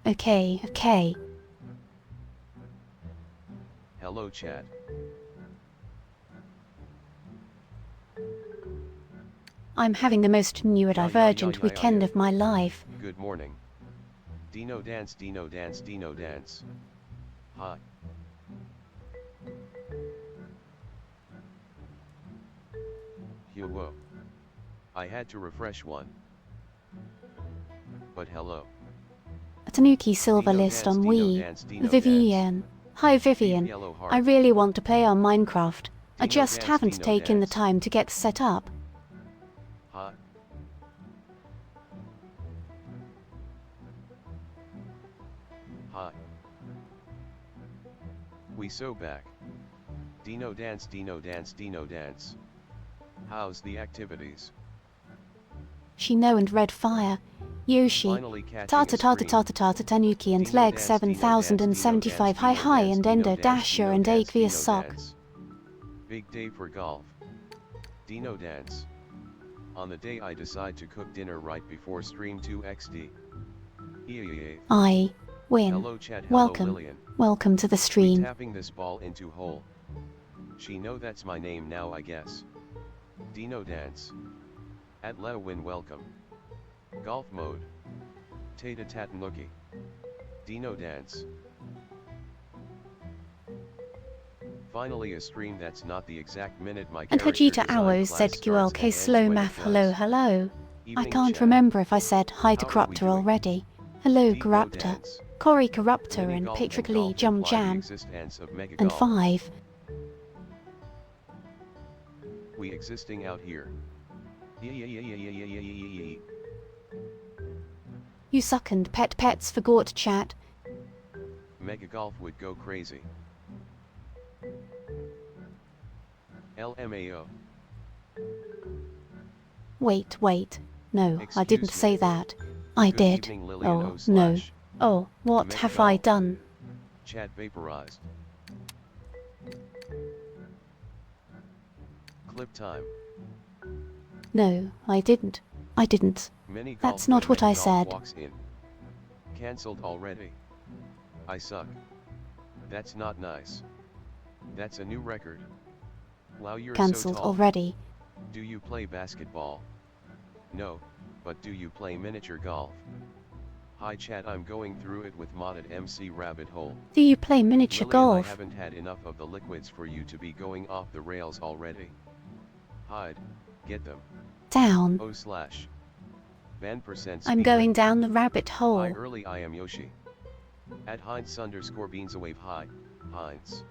Okay, okay. Hello chat. I'm having the most neurodivergent weekend of my life. Good morning. Dino dance, Dino dance, Dino dance. Hi. Whoa. I had to refresh one. But hello. A Tanuki silver Dino list dance, on Dino Wii. dance, Dino Vivian. Hi Vivian. Yellow heart. I really want to play on Minecraft. I Dino just dance, haven't Dino taken the dance. time to get set up. Hi. Hi. We so back. Dino dance, Dino dance, Dino dance. How's the activities? Shino and Red Fire. Yoshi. Finally catching Tata a Tata screen. Tata Tata Tanuki and Dino Leg dance, 7075 Hi Dino Hi dance, and Dino Ender dance, Dasher Dino and dance, Aqueous Dino Sock. dance. Big day for golf. Dino dance. On the day I decide to cook dinner right before stream 2XD. I win. Hello chat, hello Welcome. Lilian. Welcome to the We stream. tapping this ball into hole. She know that's my name now I guess. Dino dance. At Lewin welcome. Golf mode. Tata Tatanuki. Dino dance. Finally a stream that's not the exact minute my And character Hajita design Awos class said starts QLK and ends Slow when it Math hello does. hello. I Evening can't chat. remember if I said hi to How are we Corruptor doing? already. Hello Deep no Corruptor. dance. Cory Corruptor Mini and golf Patrick and Lee golf Jum imply the Jam. existence of mega And golf. 5. We existing out here. You suck and pet pets forgot chat. Mega golf would go crazy. LMAO. Wait. No, I Excuse didn't me. say that. I Good did. evening, Lilian Oh, O no. slash. Oh, what Mega have I golf. done? Chat vaporized. Clip time. No, I didn't. I didn't. Mini golf That's not when what Mega I golf said. walks in. Cancelled already. I suck. That's not nice. That's a new record. Wow, you're Cancelled so tall. already. Do you play basketball? No, but do you play miniature golf? Hi chat, I'm going through it with modded MC Rabbit Hole. Do you play miniature Lilian, I golf? haven't had enough of the liquids for you to be going off the rails already. Hide, get them. Down. O slash. Ban percent I'm speedrun. going down the rabbit Hi hole. early, I am Yoshi. At Heinz _ beans awave. Hi, Heinz.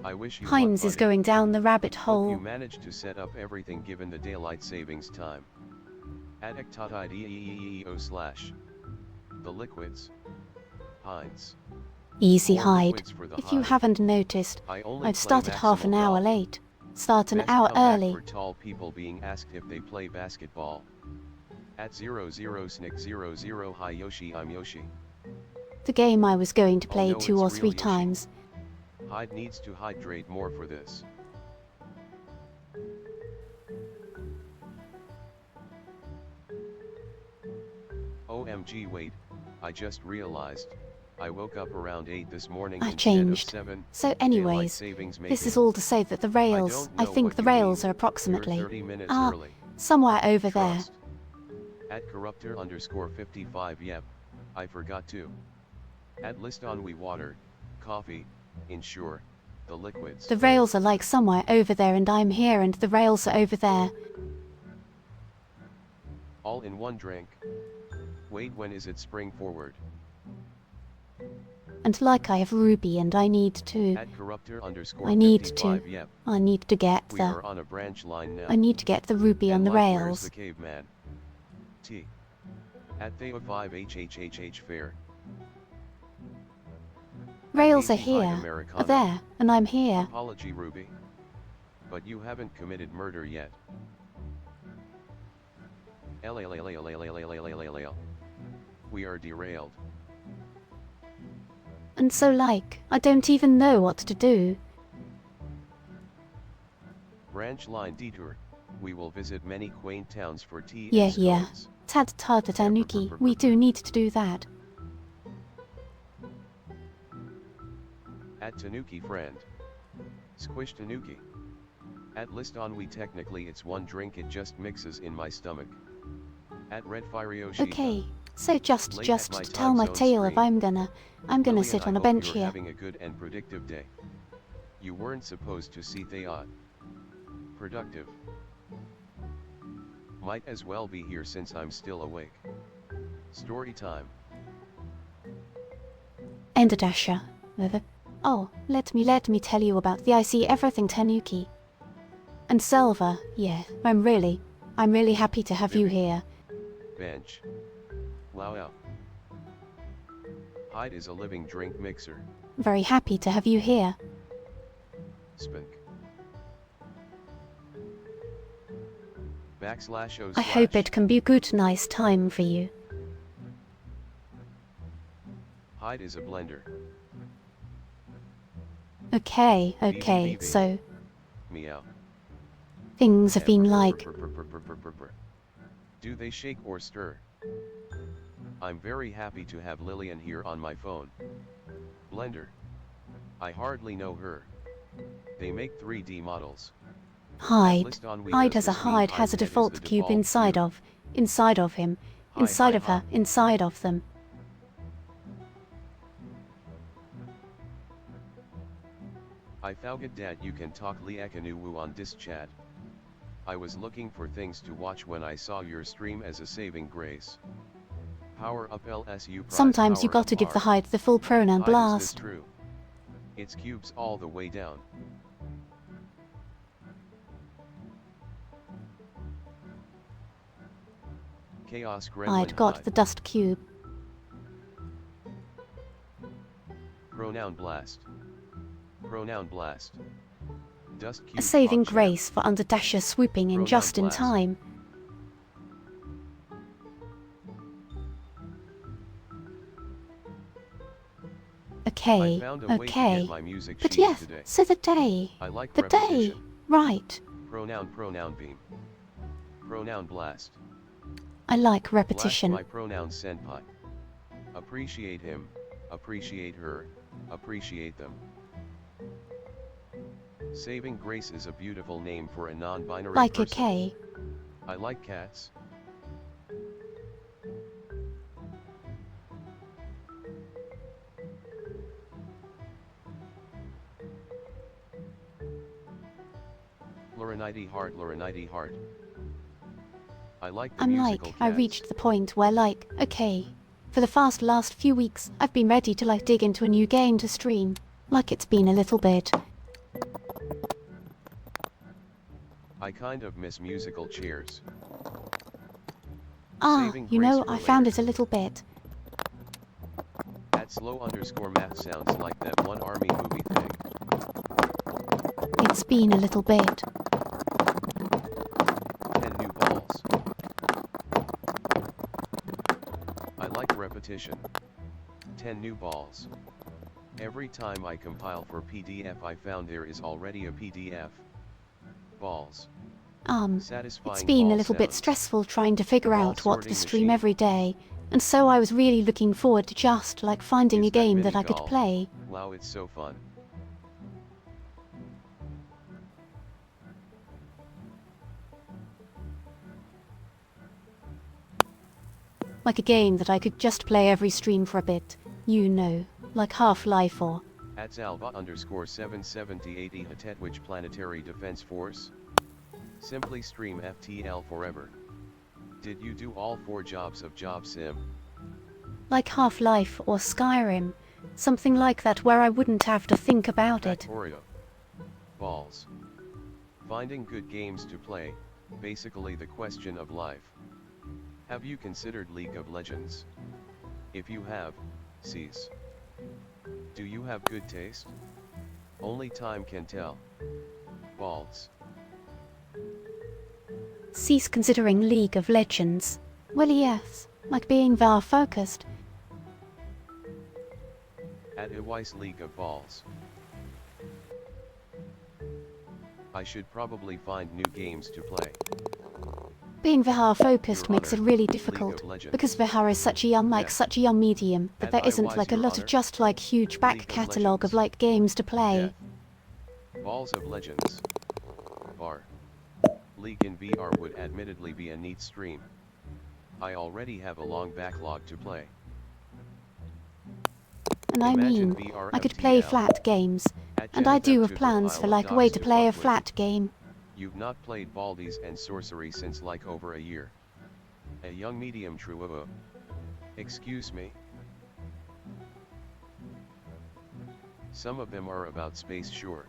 I wish you Heinz luck, is buddy. going down the rabbit Hope you hole. managed to set up everything given the daylight savings time. At ectotideo slash. The liquids. Heinz. Easy More hide. liquids for the If you hide. haven't noticed, I only I've play started half an maximal hour golf. late. Start an Best hour comeback early. for tall people being asked if they play basketball. At 00 snick 00 hi Yoshi, I'm Yoshi. The game I was going to play no, 2 it's or real 3 Yoshi. times. Hyde needs to hydrate more for this. OMG wait, I just realized, I woke up around 8 this morning I instead changed. of 7. So Daylight anyways, savings this is making. all to say that the rails, don't I know think what the you rails mean. are approximately, You're 30 minutes ah, early. somewhere over there. Trust. At corruptor _ 55 yep, I forgot to. At list on we water, coffee, insure, the liquids. The rails are like somewhere over there and I'm here and the rails are over there. All in one drink. Wait, when is it spring forward? And like I have Ruby and I need to, At corruptor _ I need 55 to, yep, I need to get we the, are on a branch line now. I need to get the Ruby on And the like, where's rails. the caveman? T. At Thea 5 HHHH fair. Rails are At Hazy Hide here, Americano. are there, and I'm here. Apology Ruby. But you haven't committed murder yet. We are derailed. And so like, I don't even know what to do. Branch line detour. We will visit many quaint towns for tea Yeah, and yeah. scones. Tad Tata Tanuki, we do need to do that. At Tanuki friend. Squish Tanuki. At list on we technically it's one drink it just mixes in my stomach. At Red Firio Shiva. Okay, so just Late at my tell time my zone tale if stream. I'm gonna Lilian, sit I on a hope bench you're here. having a good and productive day. You weren't supposed to see Theod. Productive. Might as well be here since I'm still awake. Story time. Ender Dasher. Oh, let me tell you about the I See Everything Tanuki. And Selva, yeah, I'm really happy to have you here. Bench. Wow. Hide is a living drink mixer. Very happy to have you here. Spink. Backslash O I hope slash. it can be a good nice time for you. Hide is a blender. Okay, BBBB. so Meow. things have been like... Do they shake or stir? I'm very happy to have Lilian here on my phone. Blender. I hardly know her. They make 3D models. Hide. List on we Hide does has a this mean hide has a head is the default cube default inside cube? of him, Hi, inside hi, of her, hi. inside of them. I found that you can talk Liakanuwu on this chat. I was looking for things to watch when I saw your stream as a saving grace. Power up LSU prize. Sometimes you Power got to up give the R. hide the full pronoun Hide, is this blast. true? It's cubes all the way down. Chaos Gremlin I'd got hide. the dust cube. Pronoun blast. Pronoun blast. Dust cube A saving PogChamp. grace for Under Dasher swooping in Pronoun just in blast. time. I found a way to get my music But sheet yes, today. so the day. I like The day. repetition. Right. Pronoun beam. Pronoun blast. I like Blast repetition. my pronoun senpai. Appreciate him, appreciate her, appreciate them. Saving grace is a beautiful name for a non-binary Like a person. K. I like cats. Laurinite heart. I like the I'm like, musical I cats. reached the point where like, okay. For the last few weeks, I've been ready to like dig into a new game to stream. Like it's been a little bit. I kind of miss musical chairs. Ah, Saving you grace know, for I found later. it a little bit. At slow_math sounds like that one army movie thing. It's been a little bit. 10 new balls. I like repetition. 10 new balls. Every time I compile for PDF I found there is already a PDF. Balls. Satisfying It's been a ball little bit sounds. stressful trying to figure Ball out what sorting to stream machine. every day, and so I was really looking forward to just like finding Is a game that mini I could golf? play. Wow, it's so fun. Like a game that I could just play every stream for a bit. You know, like Half-Life or... At Zalva_77080 Hatetwich Planetary Defense Force. Simply stream FTL forever. Did you do all 4 jobs of Job Sim? like Half-Life or Skyrim. Something like that where I wouldn't have to think about it. Factorio. Balls. Finding good games to play, basically the question of life. Have you considered League of Legends? If you have, cease. Do you have good taste? Only time can tell. Balls. Cease considering League of Legends. Well, yes, like being VAR focused. At Iwise League of Balls. I should probably find new games to play. Being VR focused Your makes it Honor, really League difficult, of Legends. because VR is such a young Yes. such a young medium that And there I isn't was like a Your lot of Honor, just like huge back League of catalogue of Legends. like games to play. Death. Balls of Legends. VAR. League in VR would admittedly be a neat stream. I already have a long backlog to play. And I Imagine mean, VR I could play FTL. flat games, At and I Jennifer do have to the plans for pile of like a way dogs to to play a fuck with. flat game. You've not played Baldies and Sorcery since like over a year. A young medium true. Excuse me? Some of them are about space sure.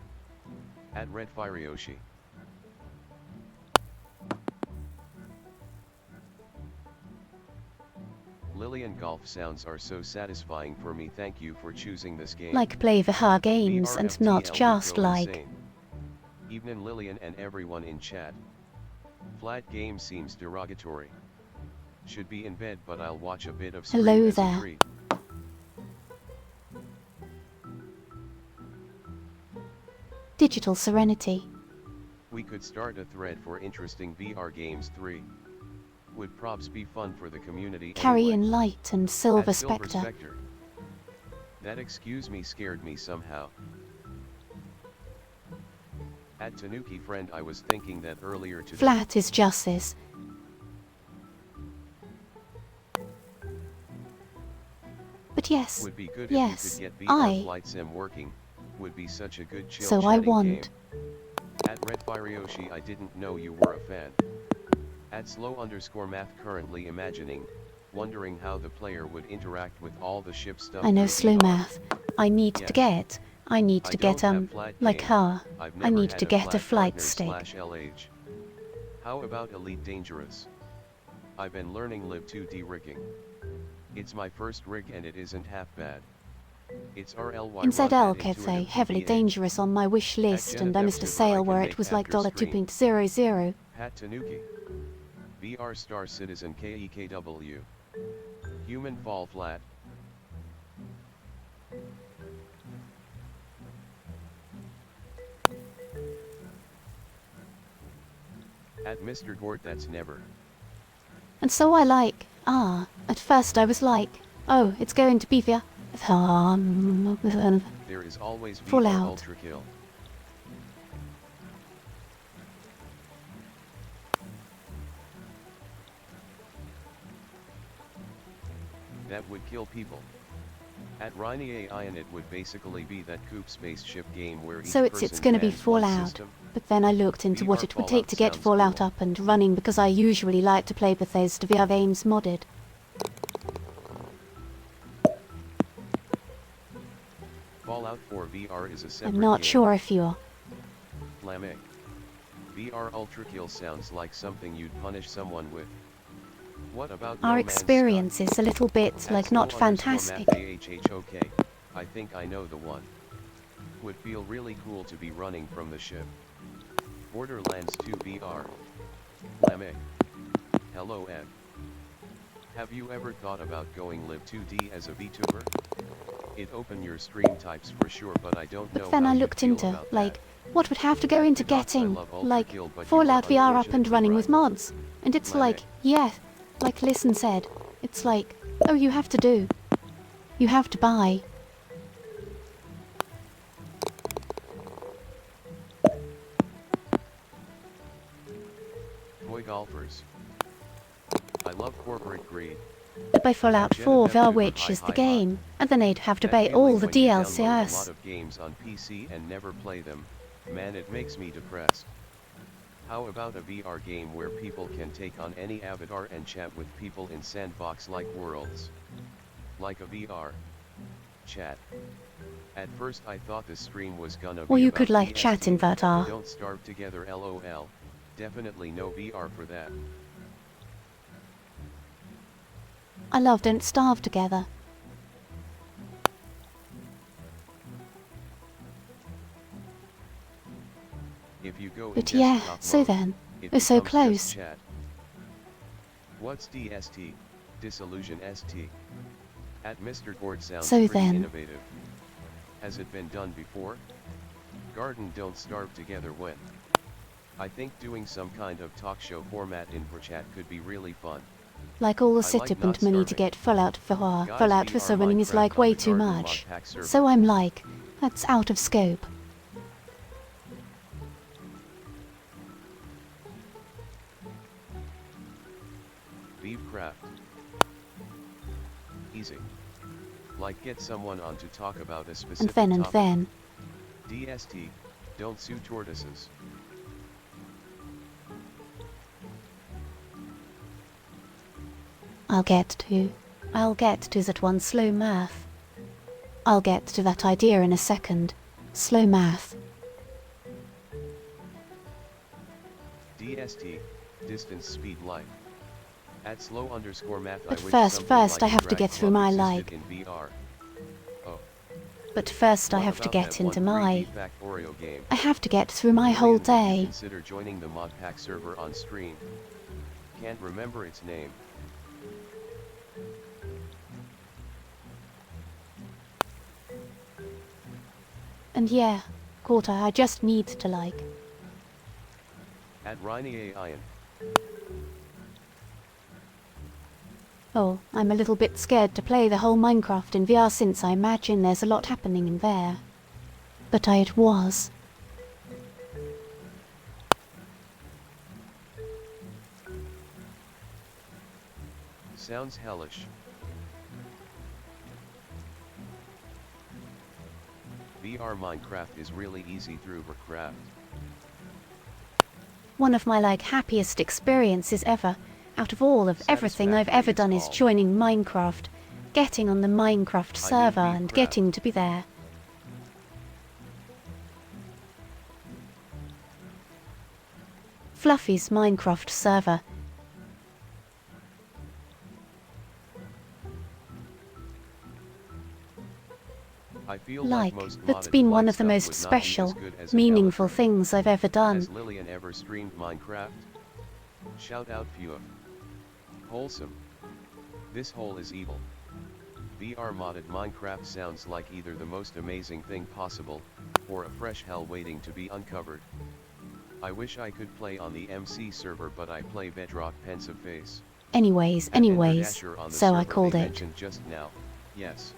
At Red Firyoshi. Lilian golf sounds are so satisfying for me. Thank you for choosing this game. Like play VR games and VRFTL not would just go like. insane. Evening Lilian and everyone in chat. Flat game seems derogatory. Should be in bed but I'll watch a bit of Scream Hello as a there. treat. Digital Serenity. We could start a thread for interesting VR games 3. Would probs be fun for the community Carry anyway. in Light and Silver At Silver Spectre. Spectre. That excuse me scared me somehow. At Tanuki friend I was thinking that earlier today. Flat is Justice. But yes, Would be good yes, if you could get VR I. Flight Sim working. Would be such a good chill So I chatting want. game. At Red Firyoshi I didn't know you were a fan. At slow_math currently imagining, wondering how the player would interact with all the ship stuff. I know through slow VR. math. I need Yes. to get. I need I to don't get have flat like game. her. I've I never need had to get a flat flight partner stick. /LH. How about Elite Dangerous? I've been learning Live 2D rigging. It's my first rig and it isn't half bad. It's RLY In run ZL at could say intuitive heavily PDA. dangerous on my wish list, and I missed a Genevieve sale I where can it make was like after stream. $2.00. Pat Tanuki. VR Star Citizen KEKW. Human Fall Flat. At Mr. Gort that's never. And so I like. At first I was like, oh, it's going to be the. There is always VR Fallout. Ultra Kill. That would kill people. At Rhine AI and it would basically be that Coop spaceship game where each So it's person gonna be commands one Fallout. system. But then I looked into what VR it would take to get sounds Fallout cool. up and running, because I usually like to play Bethesda VR games modded. Fallout 4 VR is a separate I'm not game. sure if you're. Flamme. VR Ultra Kill sounds like something you'd punish someone with. What about No Our Man's experience Sky? is a little bit At like not slow_math fantastic. AHHOK. I think I know the one. Would feel really cool to be running from the ship. Borderlands 2 VR. Flamme. Hello Ed. Have you ever thought about going Live 2D as a VTuber? It open your stream types for sure, but I don't know But then how I you'd looked feel into, about like, that. what would have to go into Gods, I getting, love Ultra like, Kill, but you Fallout are VR up and unfortunately running with right. mods. And it's Flamme. like, yeah, like Listen said, it's like, oh, you have to do. You have to buy. Toy golfers. I love corporate greed. But by Fallout 4 VR, Genevieve which Super is the High game, and then they'd have to That buy feeling all the when you download a lot DLCs. of games on PC and never play them, man, it makes me depressed. How about a VR game where people can take on any avatar and chat with people in sandbox-like worlds? Like a VR chat. At first I thought the stream was gonna be Or you about could like chat in DST, VR. Don't starve together LOL. Definitely no VR for that. I love Don't Starve Together. If you go in But yeah, desktop so mode, then, it we're so becomes just close. chat. What's DST? Disillusion ST. At Mr. Gord sounds So pretty then. innovative. Has it been done before? Garden Don't Starve Together when? I think doing some kind of talk show format in chat could be really fun. Like all the I sit like up not and money to starving. get full out for Guys, full out for VR running is Minecraft like on way the too Garden much. Mod Pack server. So I'm like, that's out of scope. Beefcraft. Easy. Like get someone on to talk about a specific And topic. then. DST, don't sue tortoises. I'll get to that one slow math. I'll get to that idea in a second. Slow math. DST, distance speed light. At slow underscore math But I wish first something like I a have to drag get through club my existed like. in VR. Oh. But first I What have to about get that one into 3D my. Factorio game? I have to get through my whole Lilian, would you day. consider joining the mod pack server on stream? Can't remember its name. And yeah, Quarter, I just need to like. At Rainy Ian. Oh, I'm a little bit scared to play the whole Minecraft in VR since I imagine there's a lot happening in there. But it was. Sounds hellish. VR Minecraft is really easy through Craft. One of my like happiest experiences ever, out of all of everything I've ever done is joining Minecraft, getting on the Minecraft server and getting to be there. Fluffy's Minecraft server. I feel Like, most that's modded been light one of the stuff most would not be as special, good as an meaningful elephant. things I've ever done. Has Lilian ever streamed Minecraft? Shout out Pua. Wholesome. This hole is evil. VR modded Minecraft sounds like either the most amazing thing possible, or a fresh hell waiting to be uncovered. I wish I could play on the MC server, but I play Bedrock pensive face. Anyways, so I called they it. mentioned just now. Yes.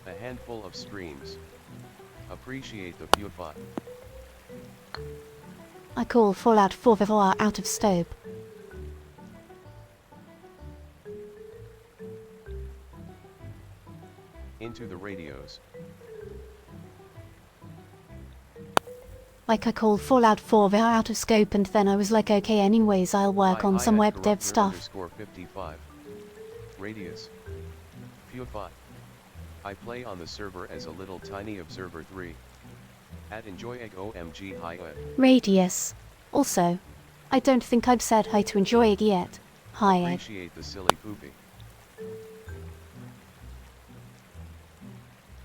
A handful of streams. Appreciate the PewFi. I call Fallout 4 VR out of scope. Into the radios. Like I call Fallout 4 VR out of scope and then I was like, okay, anyways, I'll work on some web dev stuff. _55. Radius. PewFi. I play on the server as a little tiny observer 3. At enjoy egg OMG hi ed. Radius. Also, I don't think I've said hi to enjoy it yet. Hi Ed. Appreciate the silly poopy.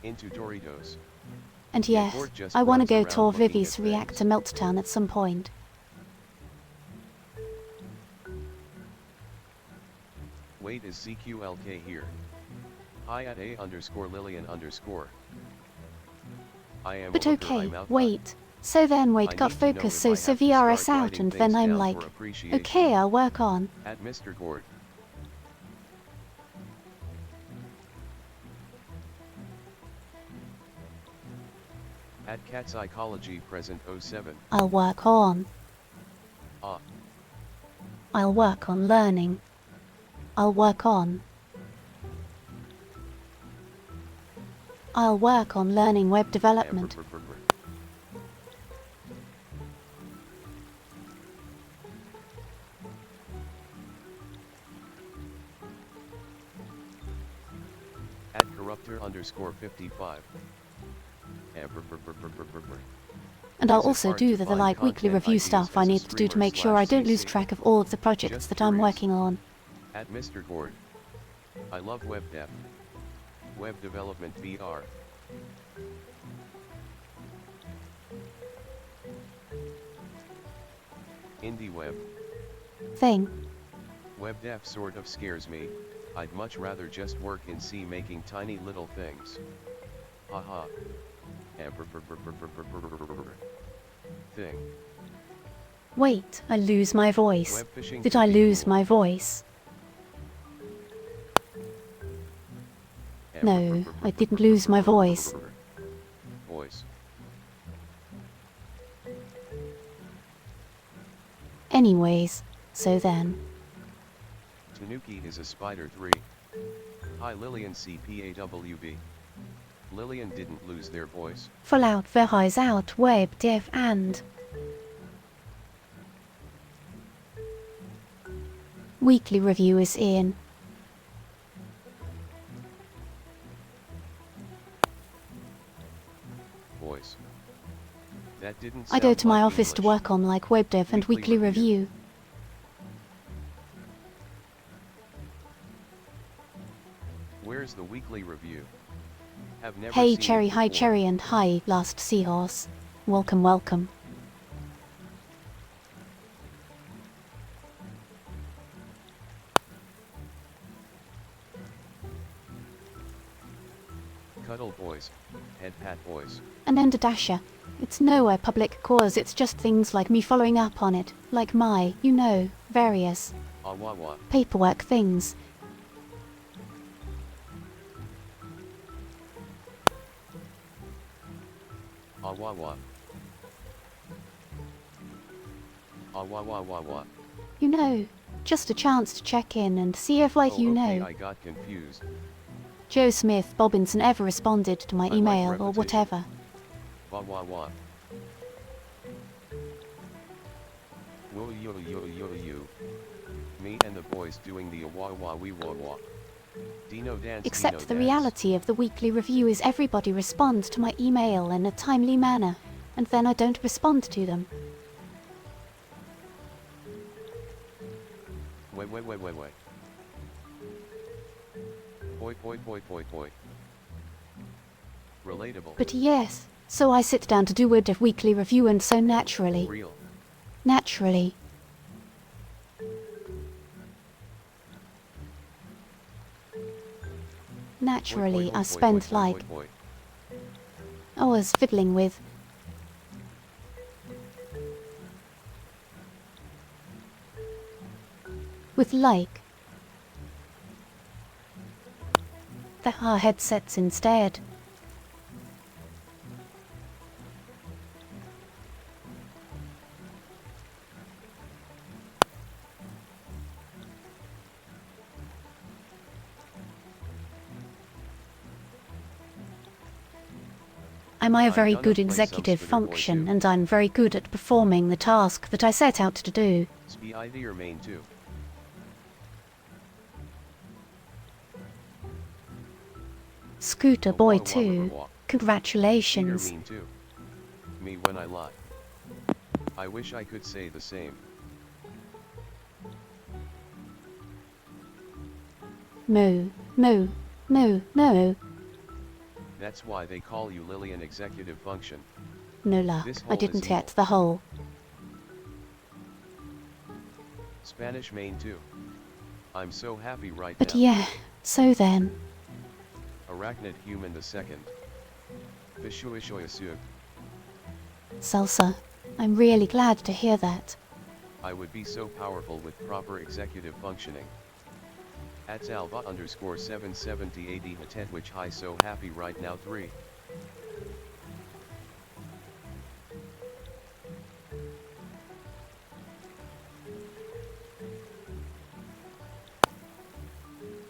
Into Doritos. And yes, I want to go tour Vivi's reactor meltdown at some point. Wait, is CQLK here? Hi at A_Lilian_. I am But Looker, okay, I'm out. wait. So then I wait, got need to know focus, if I so have to VRS start out writing and things then I'm down like, for appreciation. okay, I'll work on. At Mr. Gord. At Cat Psychology present 07. I'll work on. Ah. I'll work on learning. I'll work on. I'll work on learning web development. At corruptor_55. And I'll Is it also hard do to the find like weekly content review ideas stuff I as a need to do to make sure I don't lose streamer/CC? track of all of the projects Just that I'm curious. working on. At Mr. Gord. I love web dev. Web development VR. Indie web. Thing. Web dev sort of scares me. I'd much rather just work in C making tiny little things. Haha. Thing. Wait, I lose my voice. Web fishing Did could I be lose cool. my voice? No, I didn't lose my voice. Voice. Anyways, so then. Tanuki is a spider 3. Hi Lilian CPAWB. Lilian didn't lose their voice. Fallout verheiß out web dev and. Weekly review is in. Voice. That didn't I go sound to my like office to English. work on like web dev and weekly review. Where's the weekly review? Have never Hey seen Cherry, it hi before. Cherry and hi Last Seahorse. Welcome, welcome. Cuddle boys. Head pat boys. And Ender Dasher. It's nowhere public cause, it's just things like me following up on it, like my, you know, various Awawa. paperwork things. Awawa. Awawawawa. You know, just a chance to check in and see if like Oh, you okay, know, I got confused. Joe Smith Bobbinson ever responded to my I like email or repetition. whatever. Wawawa. Will you. Me and the boys doing the awawa wee wawa. Dino dance. Except Dino the dance. reality of the weekly review is everybody responds to my email in a timely manner, and then I don't respond to them. Wait. Poi. Relatable. But yes, so I sit down to do a weekly review and so naturally, Real. Naturally, I Poi, spent like poi. hours fiddling with like the headsets instead. Am I a very gonna good play some executive Spider Boy function, too. and I'm very good at performing the task that I set out to do. SPID or main 2. Scooter Boy Awawa, too. Riverwalk. Peter Congratulations. mean too. Me when I lie. I wish I could say the same. No. That's why they call you Lilian executive function. No luck. This I hole didn't is get evil. the hole. Spanish main 2. I'm so happy right But now. yeah, so then. Arachnid human the second. Fishuishoyasu. Salsa. I'm really glad to hear that. I would be so powerful with proper executive functioning. At Salva _ 77080 Hatet which hi so happy right now 3.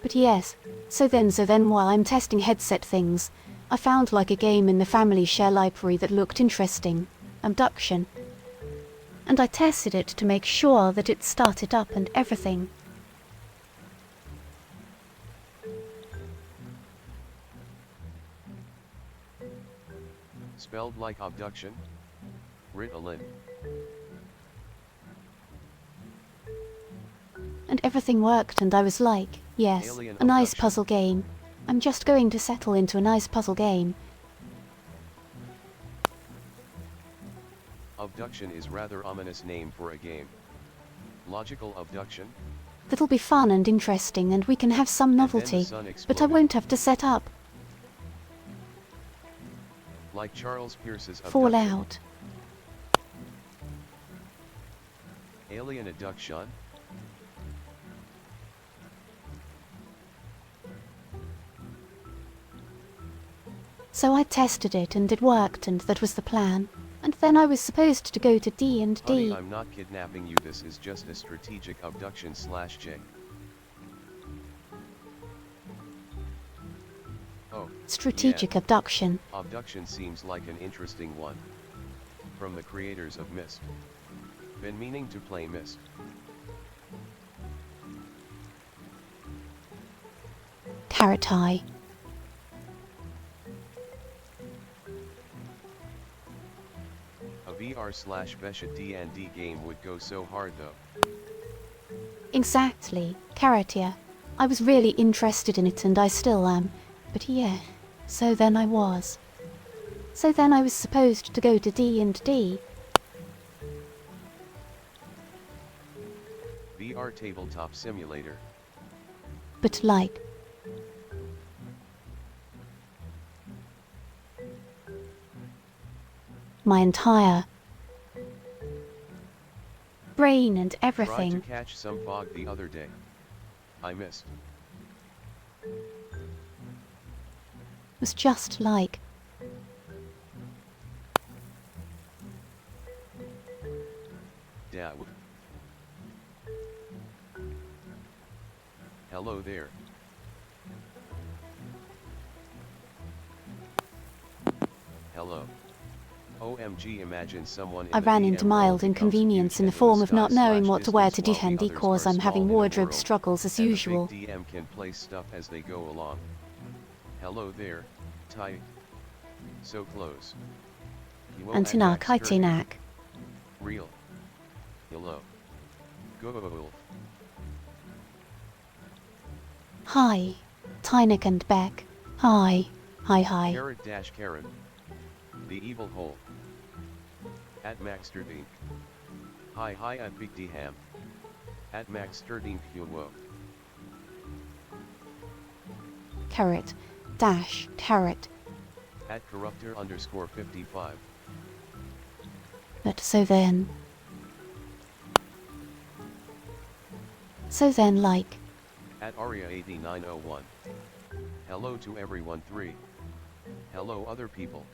But yes, so then while I'm testing headset things, I found like a game in the family share library that looked interesting. Abduction. And I tested it to make sure that it started up and everything. Spelled like abduction? Ritalin. And everything worked and I was like, yes, Alien a nice abduction. puzzle game. I'm just going to settle into a nice puzzle game. Abduction is rather ominous name for a game. Logical abduction? That'll be fun and interesting and we can have some then the novelty, sun but I exploded. won't have to set up. Like Charles Pierce's abduction. Fallout. Alien abduction? So I tested it and it worked and that was the plan. And then I was supposed to go to D&D. Honey, I'm not kidnapping you, this is just a strategic abduction / J. Oh. Strategic yeah. abduction. Abduction seems like an interesting one. From the creators of Myst. Been meaning to play Myst. Carrot eye. A VR / Besha D&D game would go so hard though. Exactly. Carrot ear. I was really interested in it and I still am. But yeah, so then I was. So then I was supposed to go to D&D. VR tabletop simulator. But like... my entire brain and everything. Tried to catch some fog the other day. I missed. Was just like... Dad. Hello there. Hello. OMG, imagine someone in I the ran DM into mild world becomes inconvenience in the huge form and of not sky knowing / what to wear to distance while the D&D others cause are I'm having small in the wardrobe world, struggles as and usual. The big DM can place stuff as they go along. Hello there, Ty. So close. Antinak, Itinak. Real. Hello. Go. Hi. Tynek and Beck. Hi. Hi. Carrot. The evil hole. At Maxterdink. Hi at Big D Ham. At Maxterdink Huwo. Carrot. Dash. Carrot. At corruptor_55. But so then like... At Aria8901. Hello to everyone 3. Hello other people.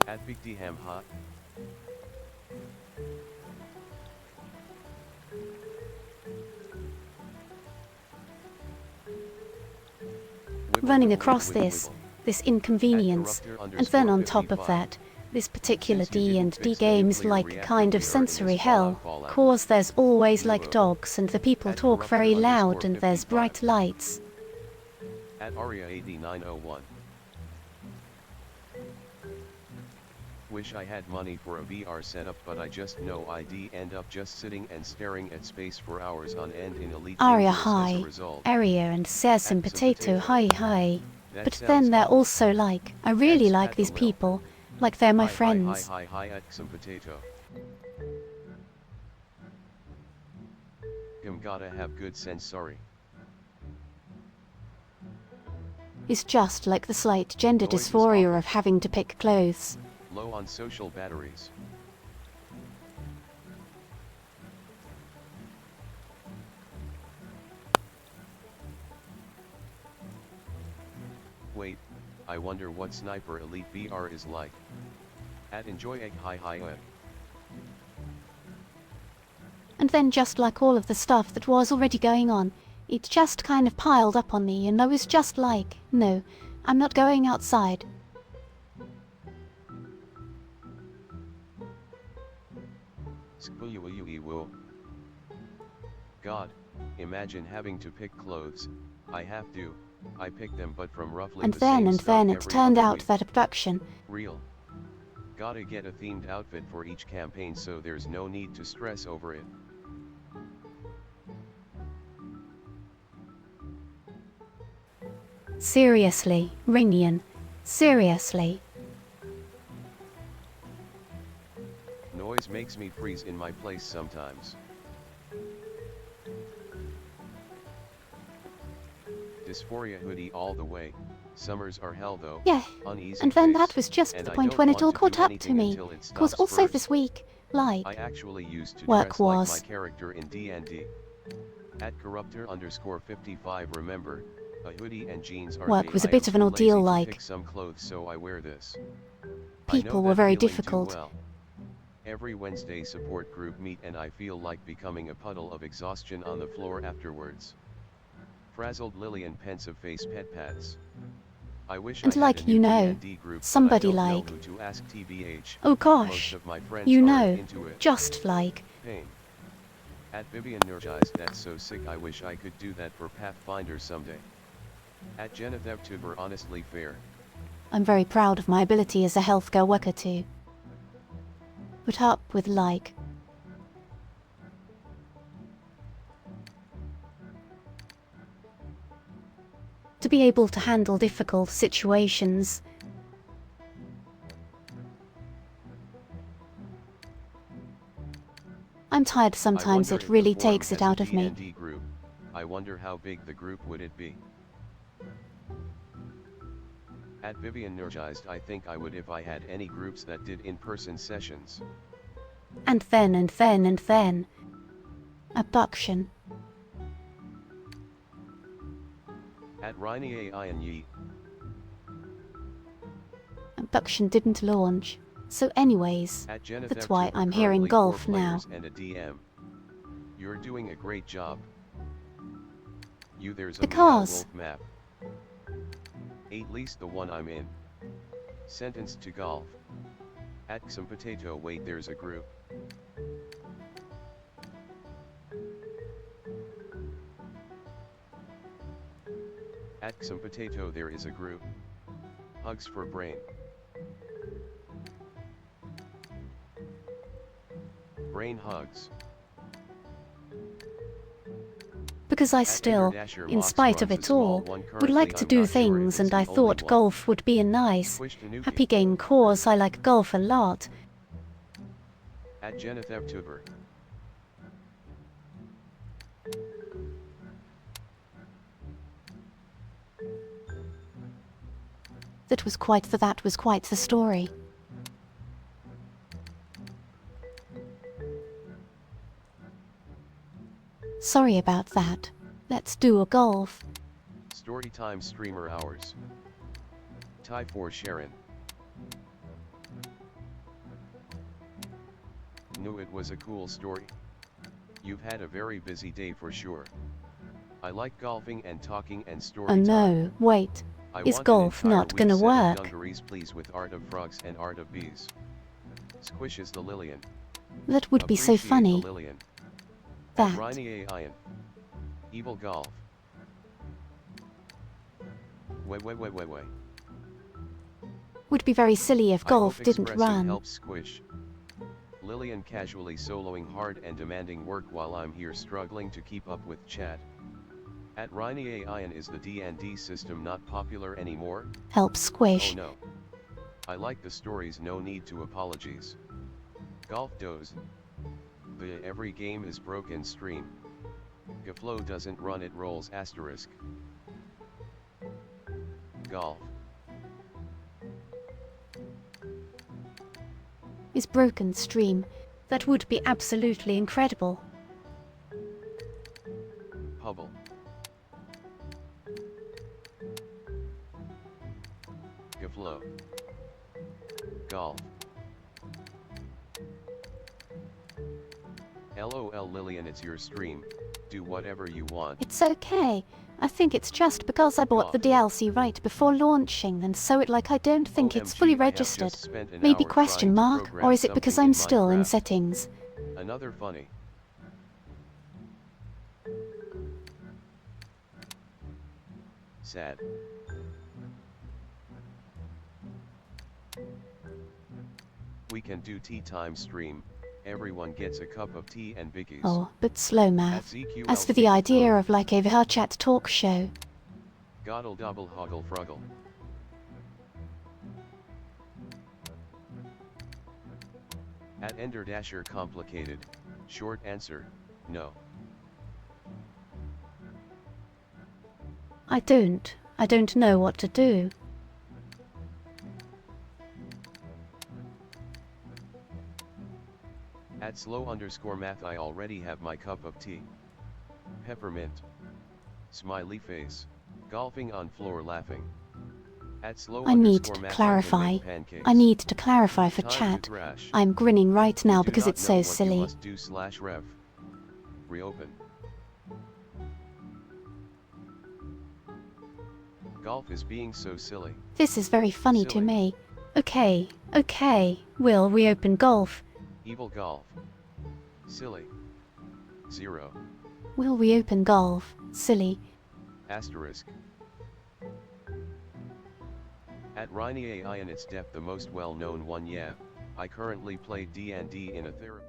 At Big D Ham Hot. running across this inconvenience, and then on top of that, this particular D&D game's like kind of sensory hell, cause there's always like dogs and the people talk very loud and there's bright lights. At Aria8901. Wish I had money for a VR setup, but I just know I'd end up just sitting and staring at space for hours on end in Elite Aria Dangerous as a hi, result. Aria and Sesame Potato hi. That But sounds then they're fun. also like, I really X like at these the Lil. people, like they're my friends. Hi at some potato. Gotta have good sense, sorry. It's just like the slight gender Noise is dysphoria awful. of having to pick clothes. Low on social batteries. Wait, I wonder what Sniper Elite VR is like. At enjoy egg hi egg. And then just like all of the stuff that was already going on, it just kind of piled up on me and I was just like, no, I'm not going outside. God, imagine having to pick clothes. I pick them, but from roughly And the same then stuff it every turned other out week. that abduction. Real. Gotta get a themed outfit for each campaign so there's no need to stress over it. Seriously, Ringian. Seriously. Noise makes me freeze in my place sometimes. Dysphoria hoodie all the way. Summers are hell though. Yeah, Uneasy and then face. that was just And the I point don't when want it all to do caught up to anything me. until it Cause stops also first. this week, Like, I actually used to work dress like my was. character in D&D. At corruptor_55 remember, a hoodie and jeans are Work was a I am bit of an too ordeal, lazy to like. pick some clothes so I wear this. I know People were that very feeling too difficult. well. Every Wednesday support group meet and I feel like becoming a puddle of exhaustion on the floor afterwards. Frazzled Lilian pensive face pet pats. I wish And I had a like, new you know, D&D group but I somebody don't know like. who to ask tbh. Oh Most gosh. of my friends You aren't know, into it. just like. Pain. At Vivian energized that's so sick I wish I could do that for Pathfinder someday. At JenethevTuber honestly fair. I'm very proud of my ability as a healthcare worker too. Put up with like. To be able to handle difficult situations. I'm tired sometimes, I wonder it if really the forum takes it has a out of me. D&D group. I wonder how big the group would it be. At Vivian energized I think I would if I had any groups that did in-person sessions. And then. Abduction. At Riney A. Ian Yeet. Abduction didn't launch. So anyways, At that's why JenethevTuber I'm here in currently 4 golf now. players and a DM. You're doing a great job. There's a Because. wolf map. At least the one I'm in. Sentenced to golf. At some potato wait there's a group. At some potato there is a group. Hugs for brain. Brain hugs. Because I still, in spite of it all, would like to do things, and I thought golf would be a nice, happy game cause. I like golf a lot. At JenethevTuber. That was quite the story. Sorry about that. Let's do a golf. Storytime streamer hours. Tie for Sharon. Knew it was a cool story. You've had a very busy day for sure. I like golfing and talking and story Oh time. no, wait. I Is want an golf entire not week gonna set of work? dungarees please with art of frogs and art of bees. Squish is the Lilian. That would be so Appreciate funny. the Lilian. That. Riney A. Ian. Evil golf. Way. Would be very silly if I golf hope didn't expressing run. helps Squish. Lilian casually soloing hard and demanding work while I'm here struggling to keep up with chat. At Riney A. Ian is the D&D system not popular anymore? Help Squish. Oh no. I like the stories, no need to apologies. Golf does. The every game is broken stream. Gaflow doesn't run it rolls asterisk. Golf. Is broken stream. That would be absolutely incredible. Hubble. Gaflow. Golf. LOL Lilian, it's your stream, do whatever you want. It's okay. I think it's just because I bought the DLC right before launching, and so I don't think it's fully OMG, I have registered. just spent an Maybe hour question trying to mark, program or is it because something I'm in still in Minecraft. settings? Another funny. Sad. We can do tea time stream, everyone gets a cup of tea and biggies. Oh, but slow math. At ZQL As for the idea of like a VR chat talk show, Goddle double hoggle fruggle. At Ender Dasher complicated, short answer, no. I don't know what to do. At slow_math I already have my cup of tea. Peppermint. Smiley face. Golfing on floor laughing. At I need to slow_math I can clarify. make pancakes. I need to clarify for Time to chat. thrash. I'm grinning right now You do because not it's know so what you silly. must do /rev. Reopen. Golf is being so silly. This is very funny to Silly. me. Okay, we'll reopen golf. Evil golf. Silly. 0. We'll reopen golf. Silly. Asterisk. At Rhini AI in its depth the most well-known one. Yeah, I currently play D&D in a therapy.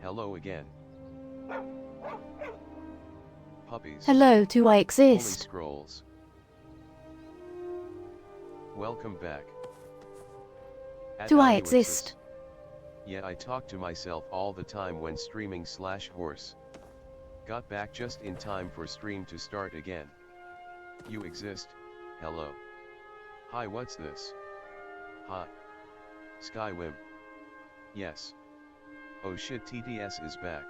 Hello again. Puppies. Hello, do I Holy exist? scrolls. Welcome back. Do I Aluexis. exist? Yeah, I talk to myself all the time when streaming /horse. Got back just in time for stream to start again. You exist, hello. Hi, what's this? Hi. Skyrim. Yes. Oh shit, TDS is back.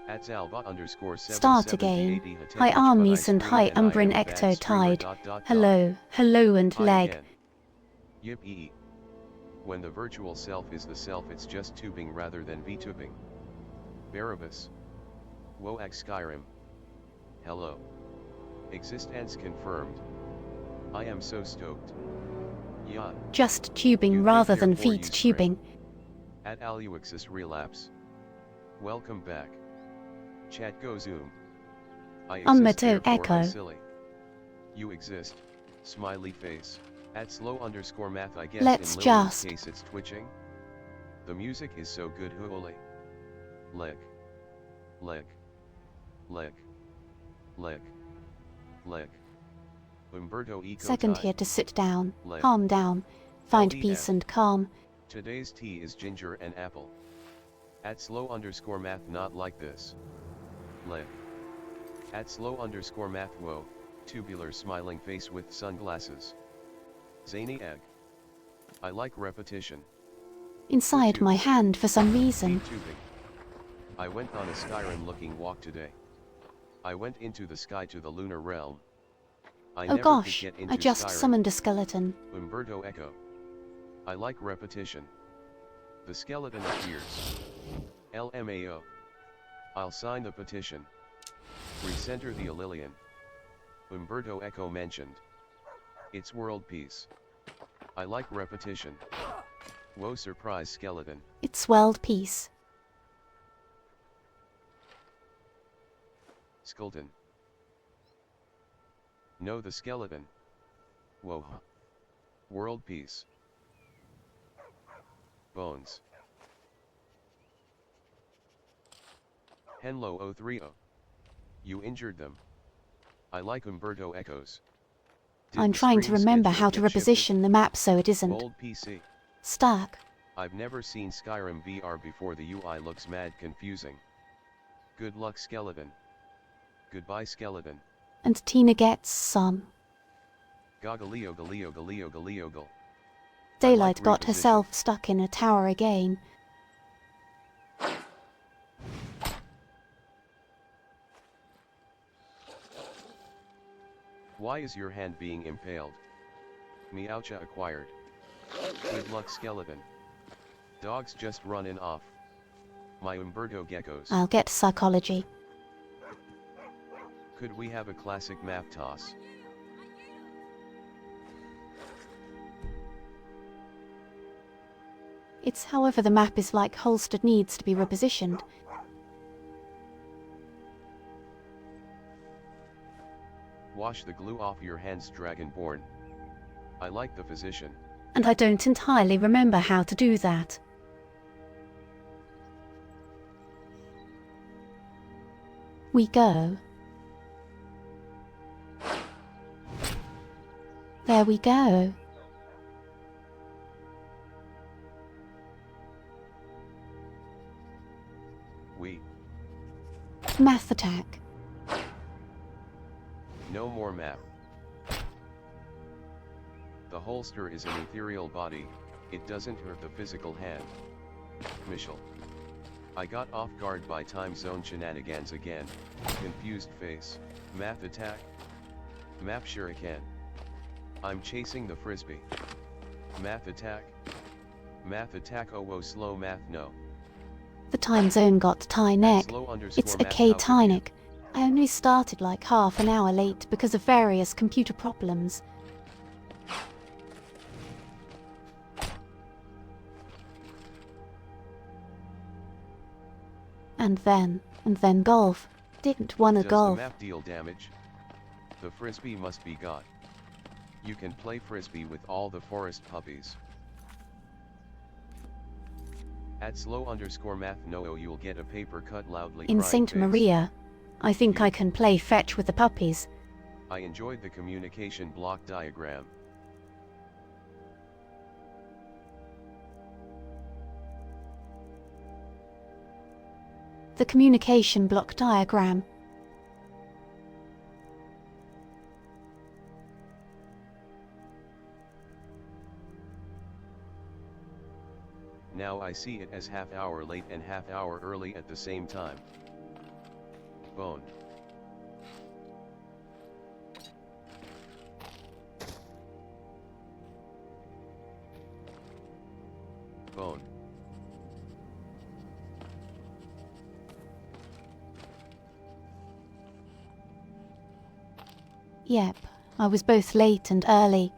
At Zalba_770 Start again. Hi armies and hi Umbrin Ecto Tide. Hello, hello and leg. Yip-ee. When the virtual self is the self, it's just tubing rather than VTubing. Barabbas. Woak Skyrim. Hello. Existence confirmed. I am so stoked. Yeah. Just tubing You rather think than therefore feet you tubing. At Aluexis Relapse. Welcome back. Chat go zoom. I exist Ummeto therefore echo. I silly. You exist. Smiley face. At @slow_math I guess Let's in Lilian's just. case it's twitching. The music is so good holy. Lick. Lick. Lick. Lick. Lick. Umberto Eco Second Tide. here to sit down, Lick. calm down, find LEF. peace and calm. Today's tea is ginger and apple. At @slow_math not like this. Lick. At @slow_math whoa, tubular smiling face with sunglasses. Zany egg. I like repetition. Inside my hand for some reason. Tubing. I went on a Skyrim looking walk today. I went into the sky to the lunar realm. I Oh never gosh, could get into I just Skyrim. summoned a skeleton. Umberto Echo. I like repetition. The skeleton appears. LMAO. I'll sign the petition. Recenter the lilian. Umberto Eco mentioned. It's world peace. I like repetition. Whoa, surprise skeleton. It's world peace. Skeleton. No, the skeleton. Whoa. World peace. Bones. Henlo 030. You injured them. I like Umberto Echoes. Did I'm the trying to stream remember schedule how to get shifted? reposition the map so it isn't Bold PC. stuck. I've never seen Skyrim VR before. The UI looks mad confusing. Good luck skeleton. Goodbye skeleton. And Tina gets some. Goggaleo galeo galeo galeo gal. Daylight got herself stuck in a tower again. Why is your hand being impaled? Meowcha acquired. Good luck skeleton. Dogs just running off. My Umberto geckos. I'll get psychology. Could we have a classic map toss? It's however the map is like holstered needs to be repositioned. Wash the glue off your hands, Dragonborn. I like the physician. And I don't entirely remember how to do that. We go. There we go. We. Math attack. No more map. The holster is an ethereal body, it doesn't hurt the physical hand. Michel. I got off guard by time zone shenanigans again. Confused face. Math attack. Map shuriken. I'm chasing the frisbee. Math attack. Math attack. Oh whoa, slow math no. The time zone got tie neck. It's a K tie neck. I only started like half an hour late because of various computer problems. And then golf. Didn't wanna Does golf. the map deal damage? The frisbee must be got. You can play frisbee with all the forest puppies. At slow_math no you'll get a paper cut loudly In crying St. face. Maria, I think I can play fetch with the puppies. I enjoyed the communication block diagram. The communication block diagram. Now I see it as half hour late and half hour early at the same time. Bone. Bone. Yep, I was both late and early.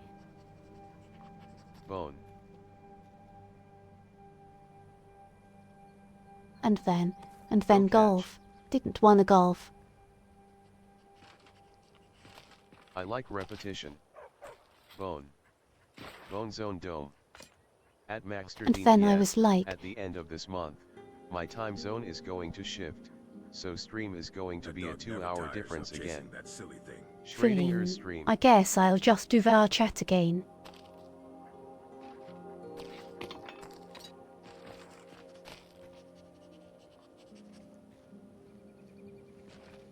Bone. And then Go catch. golf. Didn't wanna golf. I like repetition. Bone. Bone zone dome. At Maxter And then I DPS, was like, at the end of this month, my time zone is going to shift, so stream is going to be a 2-hour difference again. Schrodinger's stream. I guess I'll just do VR chat again.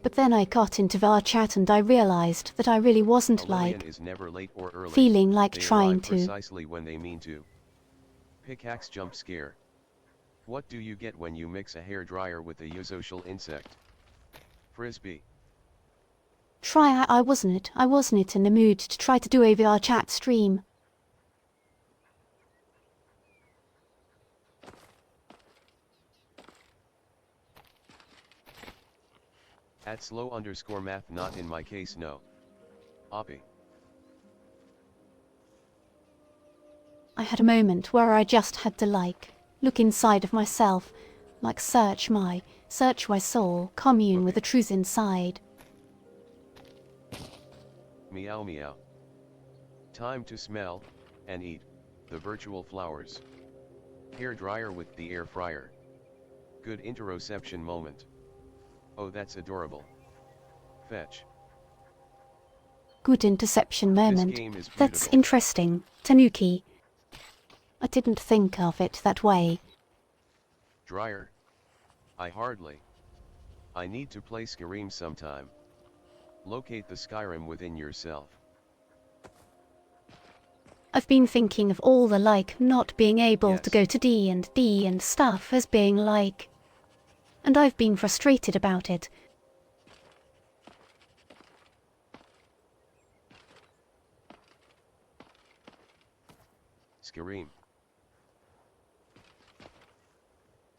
But then I got into VR chat and I realized that I really wasn't A lilian like is never late or early. feeling like They trying arrive to. precisely when they mean to. Pickaxe jump scare. What do you get when you mix a hairdryer with a eusocial insect? Frisbee. I wasn't in the mood to try to do a VR chat stream. At slow_math not in my case no. Oppie. I had a moment where I just had to look inside of myself, search my soul, commune with the truth inside. Meow meow. Time to smell, and eat, the virtual flowers. Hairdryer with the air fryer. Good interoception moment. Oh that's adorable. Fetch. Good interception moment. game is That's beautiful. interesting. Tanuki. I didn't think of it that way. Dryer. I hardly. I need to play Skyrim sometime. Locate the Skyrim within yourself. I've been thinking of all the not being able to Yes. go to D and stuff as being and I've been frustrated about it. Skyrim.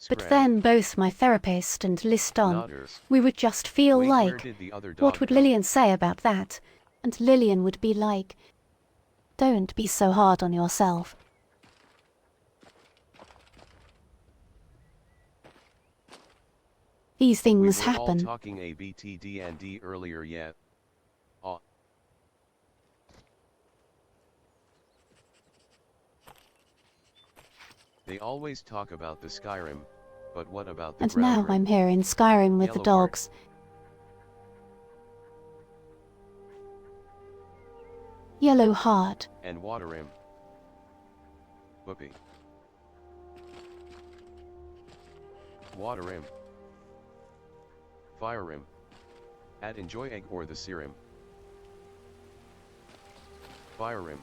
But Scram. then both my therapist and Liston, Nodders. we would just feel Wait, where did the other dog what would go? Lilian say about that? And Lilian would be like, don't be so hard on yourself. These We things were all happen. talking ABTD and D earlier yet. They always talk about the Skyrim, but what about the And now ground I'm rim? here in Skyrim with the Yellow heart. dogs. Yellow heart. And water rim. Whoopee. Water rim. Fire rim. At enjoy egg or the serum. Fire rim.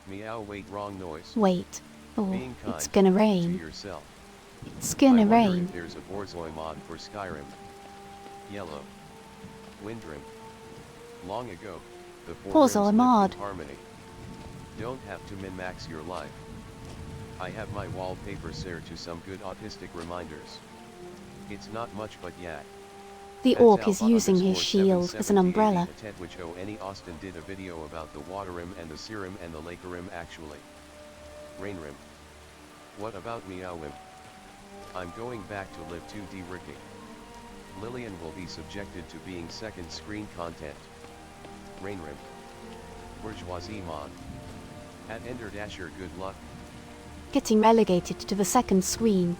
Meow wait wrong noise. Wait. Oh, Being kind it's gonna to rain. yourself. It's I gonna wonder rain. if there's a Borzoi mod for Skyrim. Yellow. Wind rim. Long ago, the four Borzoi rims lived mod. in harmony. Don't have to min-max your life. I have my wallpaper set to some good autistic reminders. It's not much but yeah. The That's orc is Alpha using his _ shield as an 77080 umbrella. Ted which any Austin did a video about the water rim and the serum and the lake rim actually. Rain rim. What about Meow rim? I'm going back to live 2D rigging. Lilian will be subjected to being second screen content. Rain rim. Bourgeoisie mod. At Ender Dasher good luck. getting relegated to the second screen.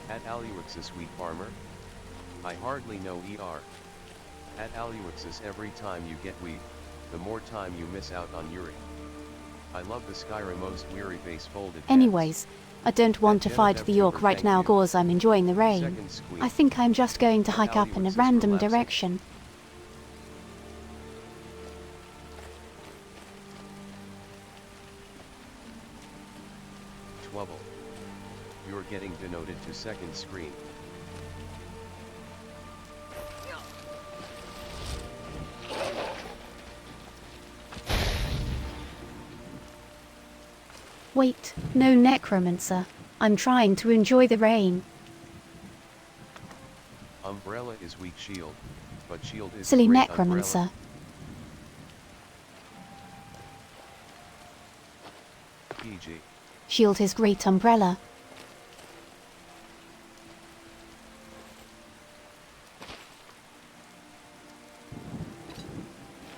At Aliwixus wheat farmer? I hardly know ER. At Aliwixus, every time you get wheat, the more time you miss out on Yuri. I love the Skyrim most weary face folded. Anyways, I don't want to fight the York right now cause I'm enjoying the rain. I think I'm just going to hike up in a random direction. Twubble. You're getting denoted to second screen. Wait, no necromancer. I'm trying to enjoy the rain. Umbrella is weak shield, but shield is Silly great necromancer. umbrella. PG. Shield his great umbrella.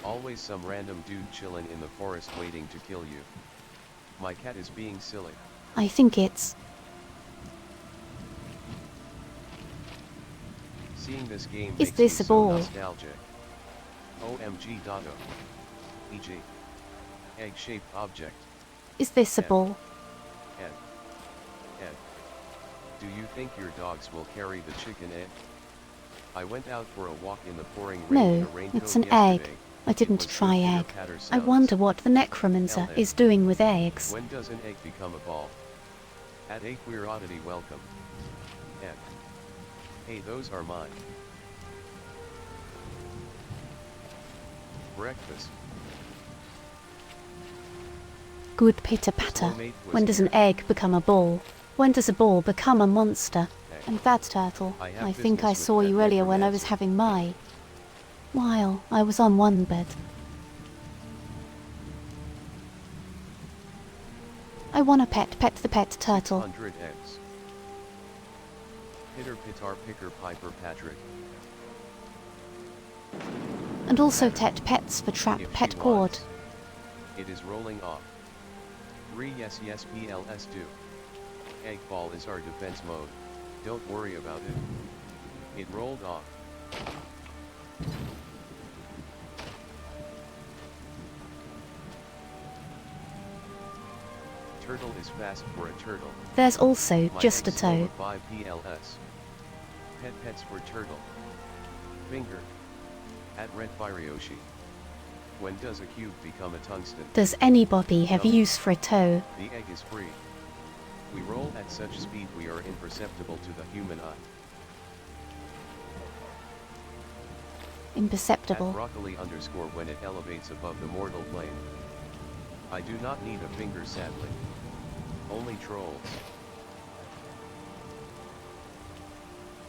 Always some random dude chillin' in the forest waiting to kill you. My cat is being silly. I think it's... Seeing this game Is makes this me a so ball? nostalgic. OMG Dotto. E.g. Egg-shaped object. Is this a ball? Ed. Ed. Do you think your dogs will carry the chicken egg? I went out for a walk in the pouring rain in a No, raincoat it's an egg. yesterday. I It didn't was try good egg. pitter-patter I sounds. wonder what the necromancer Hell, is doing with eggs. When does an egg become a ball? At a queer oddity welcome. Ed. Hey, those are mine. Breakfast. Good pitter-patter. Soulmate was When does an here. egg become a ball? When does a ball become a monster? Egg. And that turtle, I have I think I business with saw that you earlier when I was necromancer. having my... While I was on one bed. I want a pet the pet turtle. 100 eggs. Pitter pitar picker piper Patrick. And also pets for trap If pet she cord. wants. It is rolling off. 3 yes PLS do. Egg ball is our defense mode. Don't worry about it. It rolled off. Turtle is fast for a turtle. There's also My just a egg slow toe. of 5 PLS. Pets for turtle. Finger. At Red Firioshi. When does a cube become a tungsten? Does anybody have No. use for a toe? The egg is free. We roll at such speed we are imperceptible to the human eye. At Imperceptible. broccoli underscore when it elevates above the mortal plane. I do not need a finger sadly. Only trolls.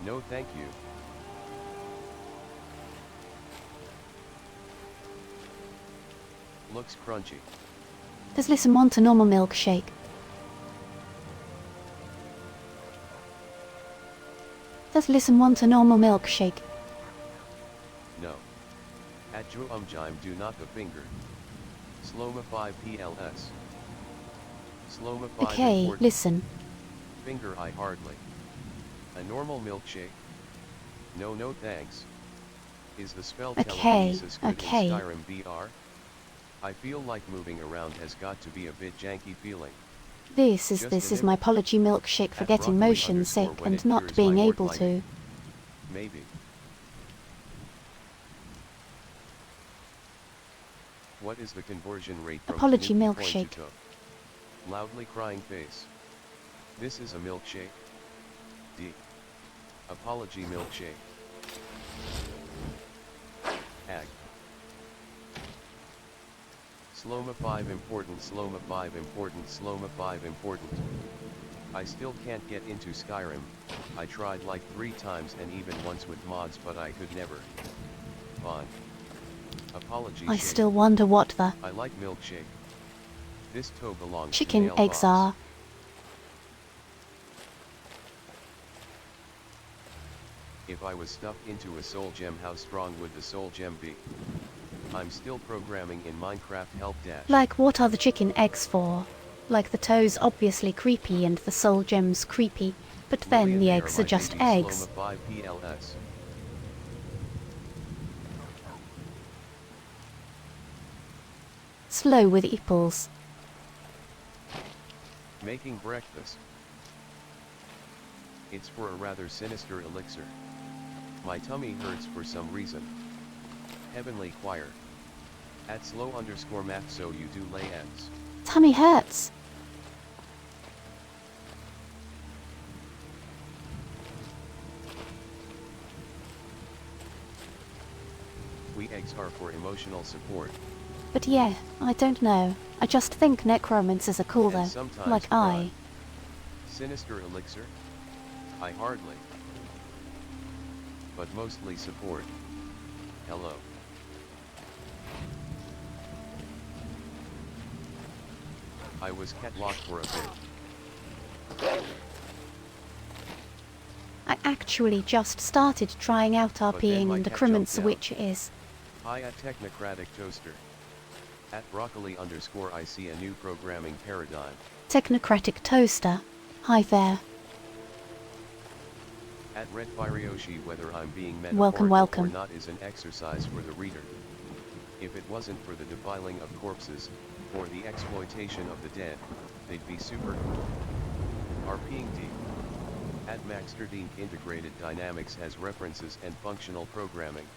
No thank you. Looks crunchy. Does listen want a normal milkshake? Does listen want a normal milkshake? No. At Joumjime do not the finger. Sloma 5 PLS. Sloma 5 Okay, important. listen. Finger I hardly. A normal milkshake? No no thanks. Is the spell Okay, telekinesis good okay. in Skyrim VR? I feel like moving around has got to be a bit janky feeling. This Just is an my image. apology milkshake for At getting broccoli motion underscore sick when and it not cures being my able wart to. lining. Maybe. What is the conversion rate from Apology Tanuki coin milkshake. to Coke? Loudly crying face. This is a milkshake. D. Apology milkshake. Ag. Sloma 5 important, Sloma 5 important, Sloma 5 important. I still can't get into Skyrim. I tried like 3 times and even once with mods but I could never. Fine. Apology I shake. still wonder what the I like milkshake. This toe belongs to chicken mailbox. eggs are. If I was stuffed into a soul gem, how strong would the soul gem be? I'm still programming in Minecraft help dash. Like, what are the chicken eggs for? Like, the toes obviously creepy and the soul gems creepy, but then Lilian, the they eggs are are my just baby eggs. Sloma 5 PLS. Slow with eeples. Making breakfast. It's for a rather sinister elixir. My tummy hurts for some reason. Heavenly Choir. At @slow_math so you do lay eggs. Tummy hurts. We eggs are for emotional support. But yeah, I don't know. I just think necromancers are cool And though. sometimes Like cry. Sinister elixir? I hardly. But mostly support. Hello. I was catlocked for a bit. I actually just started trying out But then RPing my and cat necromancer, jumped which is... Hi at Technocratic Toaster. At broccoli_I see a new programming paradigm. Technocratic Toaster. Hi there. At Red Firioshi, whether I'm being Welcome, metaphorical welcome. or not is an exercise for the reader. If it wasn't for the defiling of corpses, or the exploitation of the dead, they'd be super cool. RPing deep. At Maxterdink Integrated Dynamics has references and functional programming.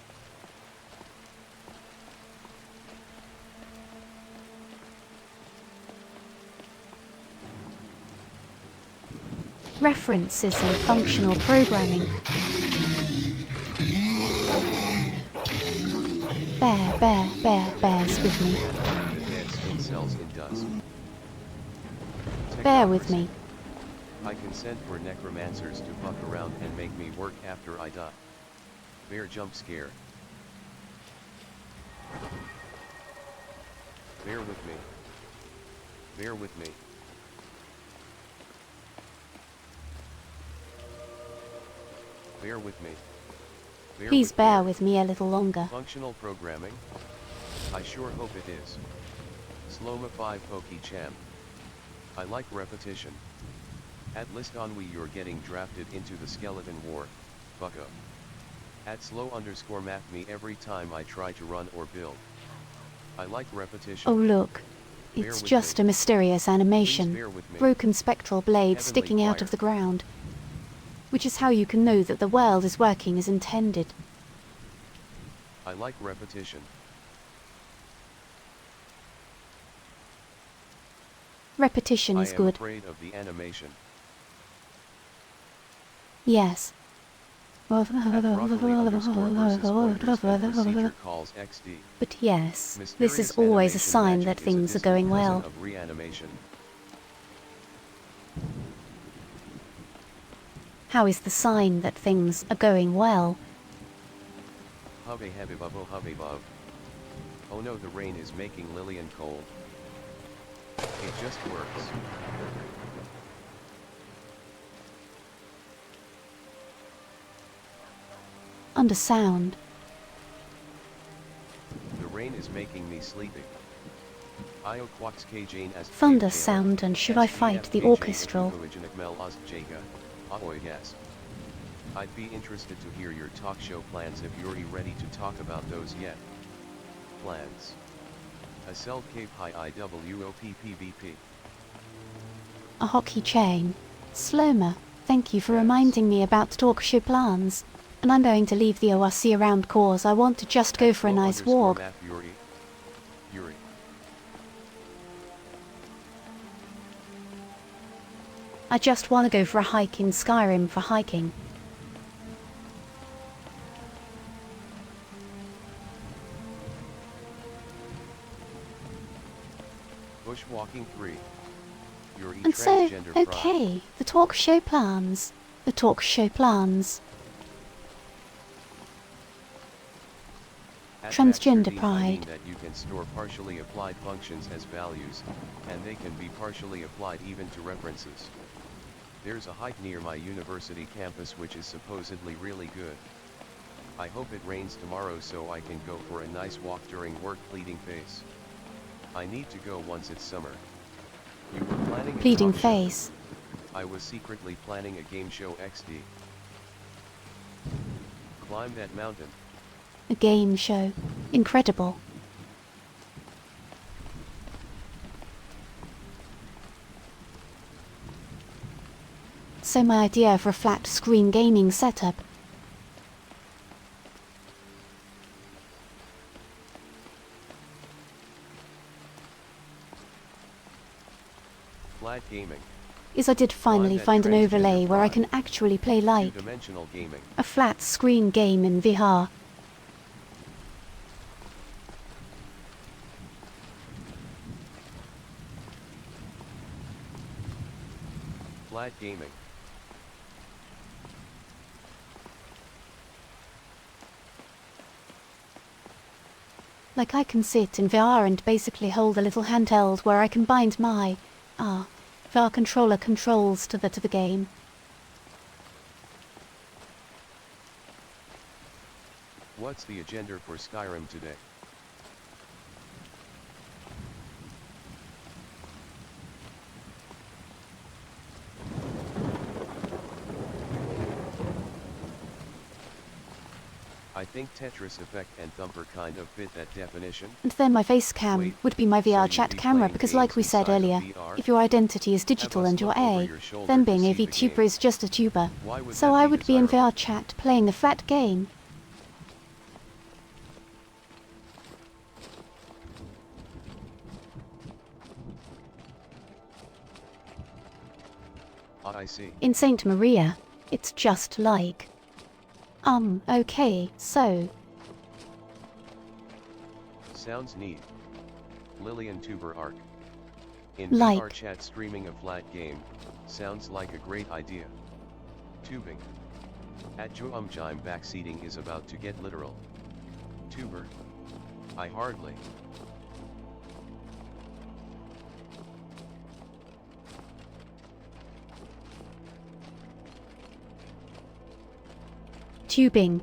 References and functional programming. Bears with me. Advanced skin cells in dust. Bear with Technocracy. me. I consent for necromancers to fuck around and make me work after I die. Bear jump scare. Bear with me. Bear with me. Bear with me. Please bear with me a little longer. Functional programming? I sure hope it is. Sloma 5 Poke-chan. I like repetition. At list on Wii you're getting drafted into the skeleton war, bucko. At @slow_math me every time I try to run or build. I like repetition. Oh look. Bear It's with just me. a mysterious Please animation. bear with me. Broken spectral blades Heavenly sticking out Choir. of the ground. Which is how you can know that the world is working as intended. I like repetition. Repetition I is am good. afraid of the animation. Yes. At broccoli_butters and procedure calls XD. But yes, this Mysterious is always a animation sign magic that is a things are distant going cousin well. of reanimation. How is the sign that things are going well? Hubby heavy bubble hubby bub. Oh no, the rain is making Lilian cold. It just works. Under sound. The rain is making me sleepy. Io quox Jane as Thunder sound, and should I fight the orchestral? Yes. I'd be interested to hear your talk show plans if you're ready to talk about those yet. Plans. A self cape high IWOPPVP. A hockey chain. Sloma, thank you for Yes. reminding me about talk show plans. And I'm going to leave the ORC around cause I want to just go for a nice walk. Yuri. I just want to go for a hike in Skyrim for hiking. Bushwalking 3. Yuri And so, transgender pride. okay, the talk show plans. The talk show plans. At Transgender Maxterdink, I mean pride. that you can store partially applied functions as values, and they can be partially applied even to references. There's a hike near my university campus which is supposedly really good. I hope it rains tomorrow so I can go for a nice walk during work. Pleading face. I need to go once it's summer. You were planning a Pleading talk show. face. I was secretly planning a game show XD. Climb that mountain. A game show. Incredible. So my idea for a flat screen gaming setup. Flat gaming. Is I did finally find an overlay where I can actually play like Two-dimensional gaming. a flat screen game in VR. Flat gaming. Like I can sit in VR and basically hold a little handheld where I can bind my VR controller controls to the game. What's the agenda for Skyrim today? I think Tetris Effect and Thumper kind of fit that definition. And then my face cam Wait, would be my so VR you'd chat be camera playing because like games we said inside of earlier, VR? if your identity is digital Have us and you're look over A, your shoulder then to being a see the VTuber game. is just a tuber. Why would So that I be would be in desirable? VR chat playing the flat game. I see. In Saint Maria, it's just like... okay, so... Sounds neat. Lilian tuber arc. In Like. VR chat streaming a flat game, sounds like a great idea. Tubing. At Joumjime backseating is about to get literal. Tuber. I hardly. Tubing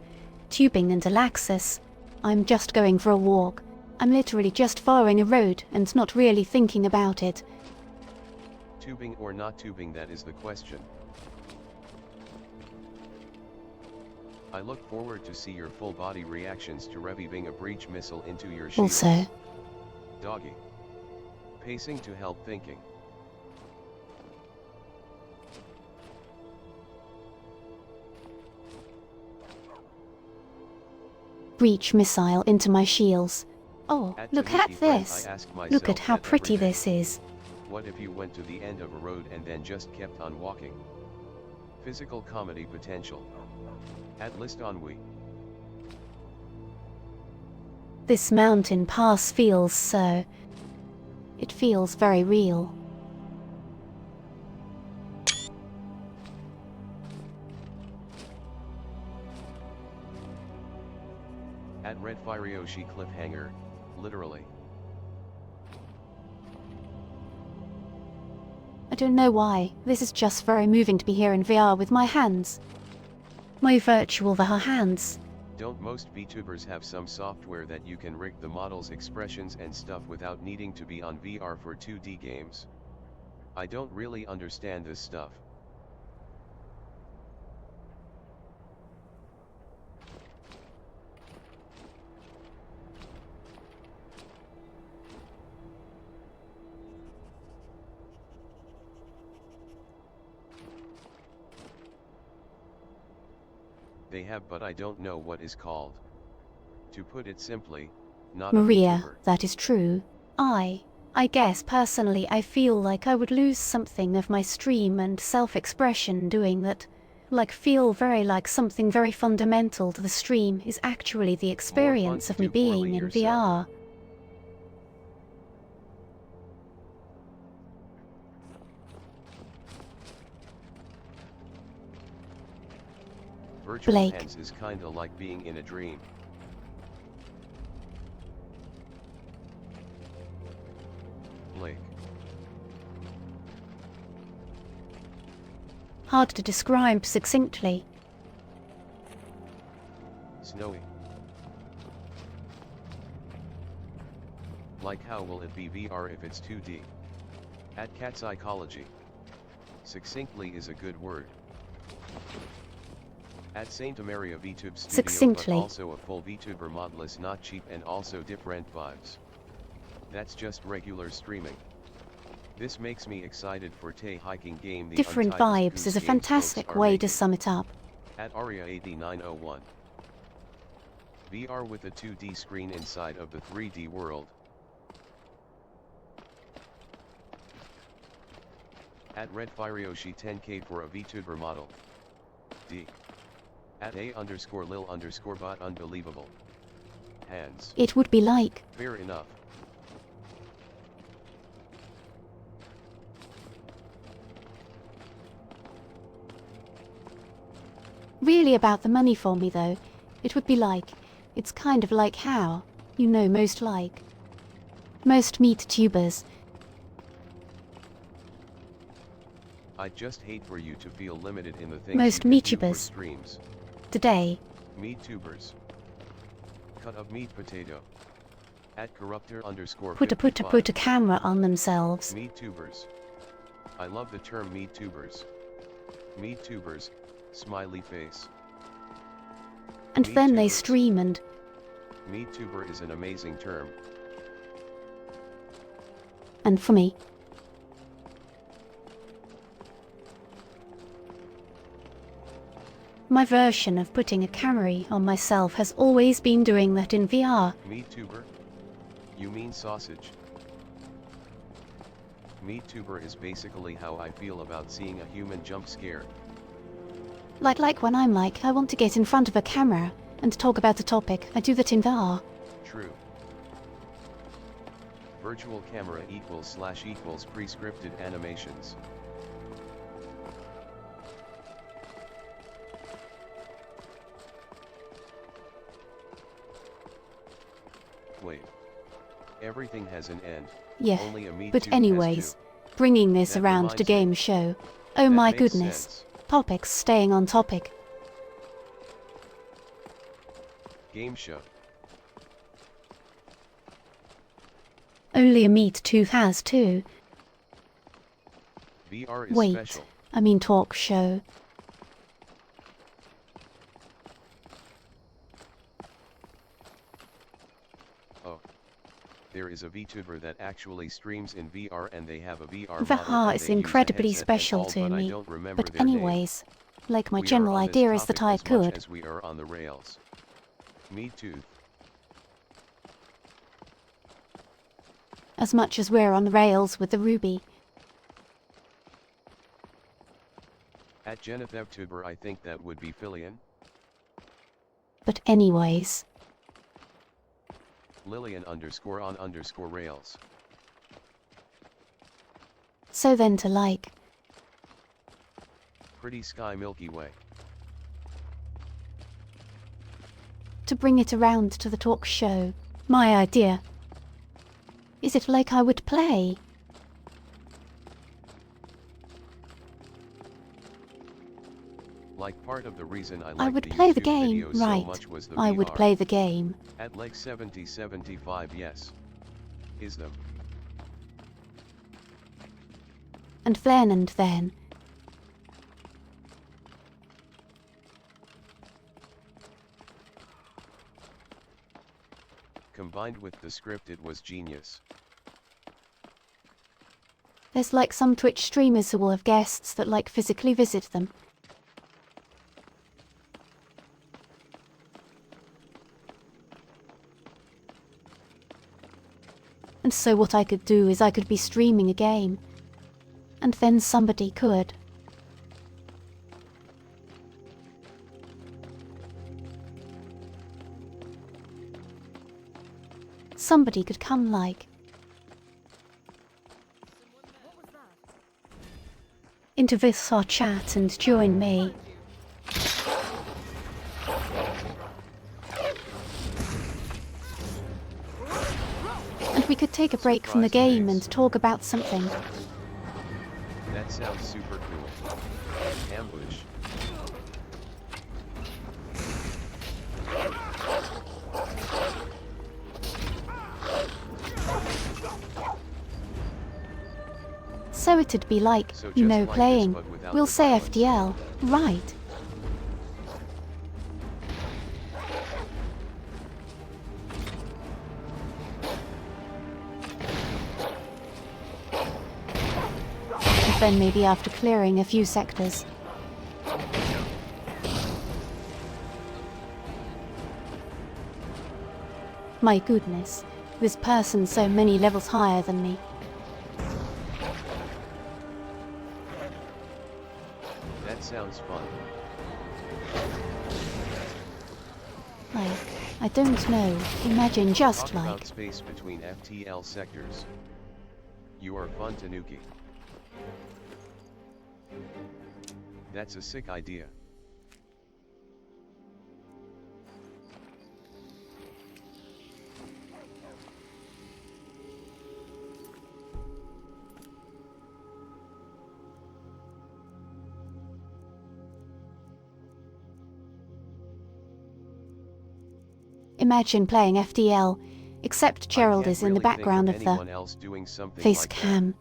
and Alaxis. I'm just going for a walk. I'm literally just following a road and not really thinking about it. Tubing or not tubing, that is the question. I look forward to see your full body reactions to reviving a breach missile into your shield. Also, Doggy. Pacing to help thinking. breach missile into my shields. Oh, At look Tanuki at Friend, this. I ask myself Look at how that pretty every day. this is. What if you went to the end of a road and then just kept on walking? Physical comedy potential. At list ennui. This mountain pass feels so... It feels very real. At Red Firyoshi cliffhanger, literally. I don't know why, this is just very moving to be here in VR with my hands. My virtual VR hands. Don't most VTubers have some software that you can rig the model's expressions and stuff without needing to be on VR for 2D games? I don't really understand this stuff. They have, but I don't know what is called. To put it simply, not a Maria, VTuber. that is true. I guess personally I feel like I would lose something of my stream and self-expression doing that. Like feel very like something very fundamental to the stream is actually the experience to of me do poorly being in yourself. VR. Virtual Blake. hands is kinda like being in a dream. Blake. Hard to describe succinctly. Snow Like how will it be VR if it's 2D? At cat psychology. Succinctly is a good word. At Saint Maria VTube Studio, Succinctly. but also a full VTuber model is not cheap and also different vibes. That's just regular streaming. This makes me excited for Tay hiking game. The Different Untitled vibes Goose is a Games fantastic folks are way to making. sum it up. At Aria8901. VR with a 2D screen inside of the 3D world. At RedFireyoshi 10K for a VTuber model. D. At A_lil_bot unbelievable. Hands. It would be like, Fair enough. really about the money for me though. It would be like, it's kind of like how, you know, most meat tubers. I'd just hate for you to feel limited in the things Most you can do for meatubers. streams. Today, Meat tubers. Cut up meat potato. At corruptor_55. put a camera on themselves. Meat tubers. I love the term meat tubers. Meat tubers, smiley face. And Meat then they tubers. stream and, Meat tuber is an amazing term. and for me, my version of putting a camera on myself has always been doing that in VR. Meat tuber? You mean sausage? Meat tuber is basically how I feel about seeing a human jump scare. Like when I'm like, I want to get in front of a camera and talk about a topic, I do that in VR. True. Virtual camera equals prescripted animations. Wait. Everything has an end. Yeah, Only a meat but tube has anyways, two. bringing this That around reminds to me. game show. Oh That my makes goodness. sense. Topics staying on topic. Game show. Only a meat tooth has two. VR is Wait, special. I mean talk show. Oh. There is a VTuber that actually streams in VR and they have a VR VR model and is they use a incredibly headset and special all, to but I me. don't remember But their name. anyways, like my We are general on this idea is that topic I as much could. as we are on the rails. Me too. As much as we're on the rails with the Ruby. At GenethevTuber I think that would be Filian. But anyways, Lilian_on_rails. so then to like, Pretty Sky Milky Way. to bring it around to the talk show, my idea. Is it like I would play? Like part of the reason I I liked would the play the YouTube game, videos so right. much was the I would VR. play the game. At like 70-75 yes. Is them. And then, Combined with the script it was genius. there's like some Twitch streamers who will have guests that like physically visit them. And so what I could do is I could be streaming a game. And then somebody could. Somebody could come like into this our chat and join me. And we could take a break from the Surprise game face. and talk about something. That sounds super cool. Ambush. So it'd be like, So you just know, like this, playing. but without We'll the say violence. FTL, right? And then maybe after clearing a few sectors. My goodness, this person's so many levels higher than me. That sounds fun. Like, I don't know, imagine just Talk about like... space between FTL sectors. You are fun Tanuki. That's a sick idea. Imagine playing FTL, except Gerald I is can't in the really think background of anyone the else doing something face like that. cam.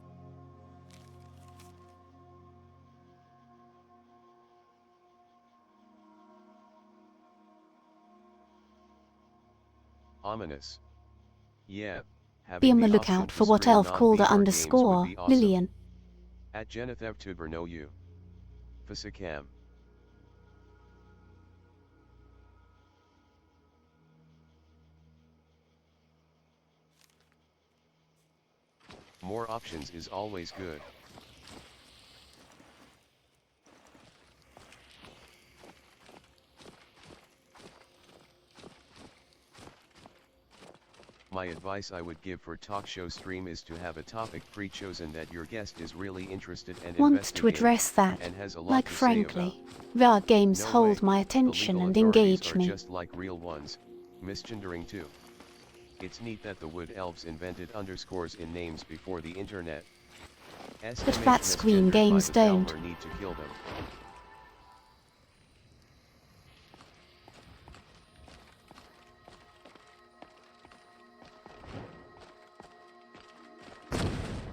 Ominous. Yeah, Be having on the the option lookout to for what stream elf called a non-VR games would underscore, be awesome. Lilian. At Genethevtuber know you. Fasicam. More options is always good. My advice I would give for talk show stream is to have a topic pre-chosen that your guest is really interested and Want invested to address in, that, and has a lot like to say about. frankly, VR games No hold way, my the attention legal and authorities engage are me. just like real ones, misgendering too. It's neat that the wood elves invented underscores in names before the internet. But flat screen Misgendered by games the don't. Thalmor need to kill them.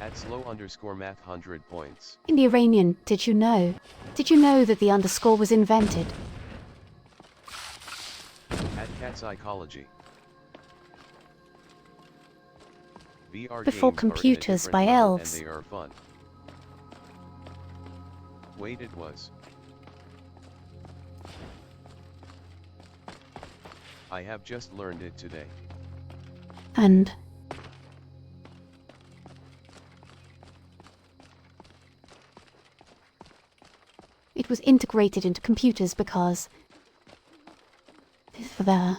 At slow underscore math 100 points. In the Iranian, did you know? Did you know that the underscore was invented? At cat psychology. VR Before games computers are in a by different level elves. and they are fun. Wait, it was. I have just learned it today. And it was integrated into computers because the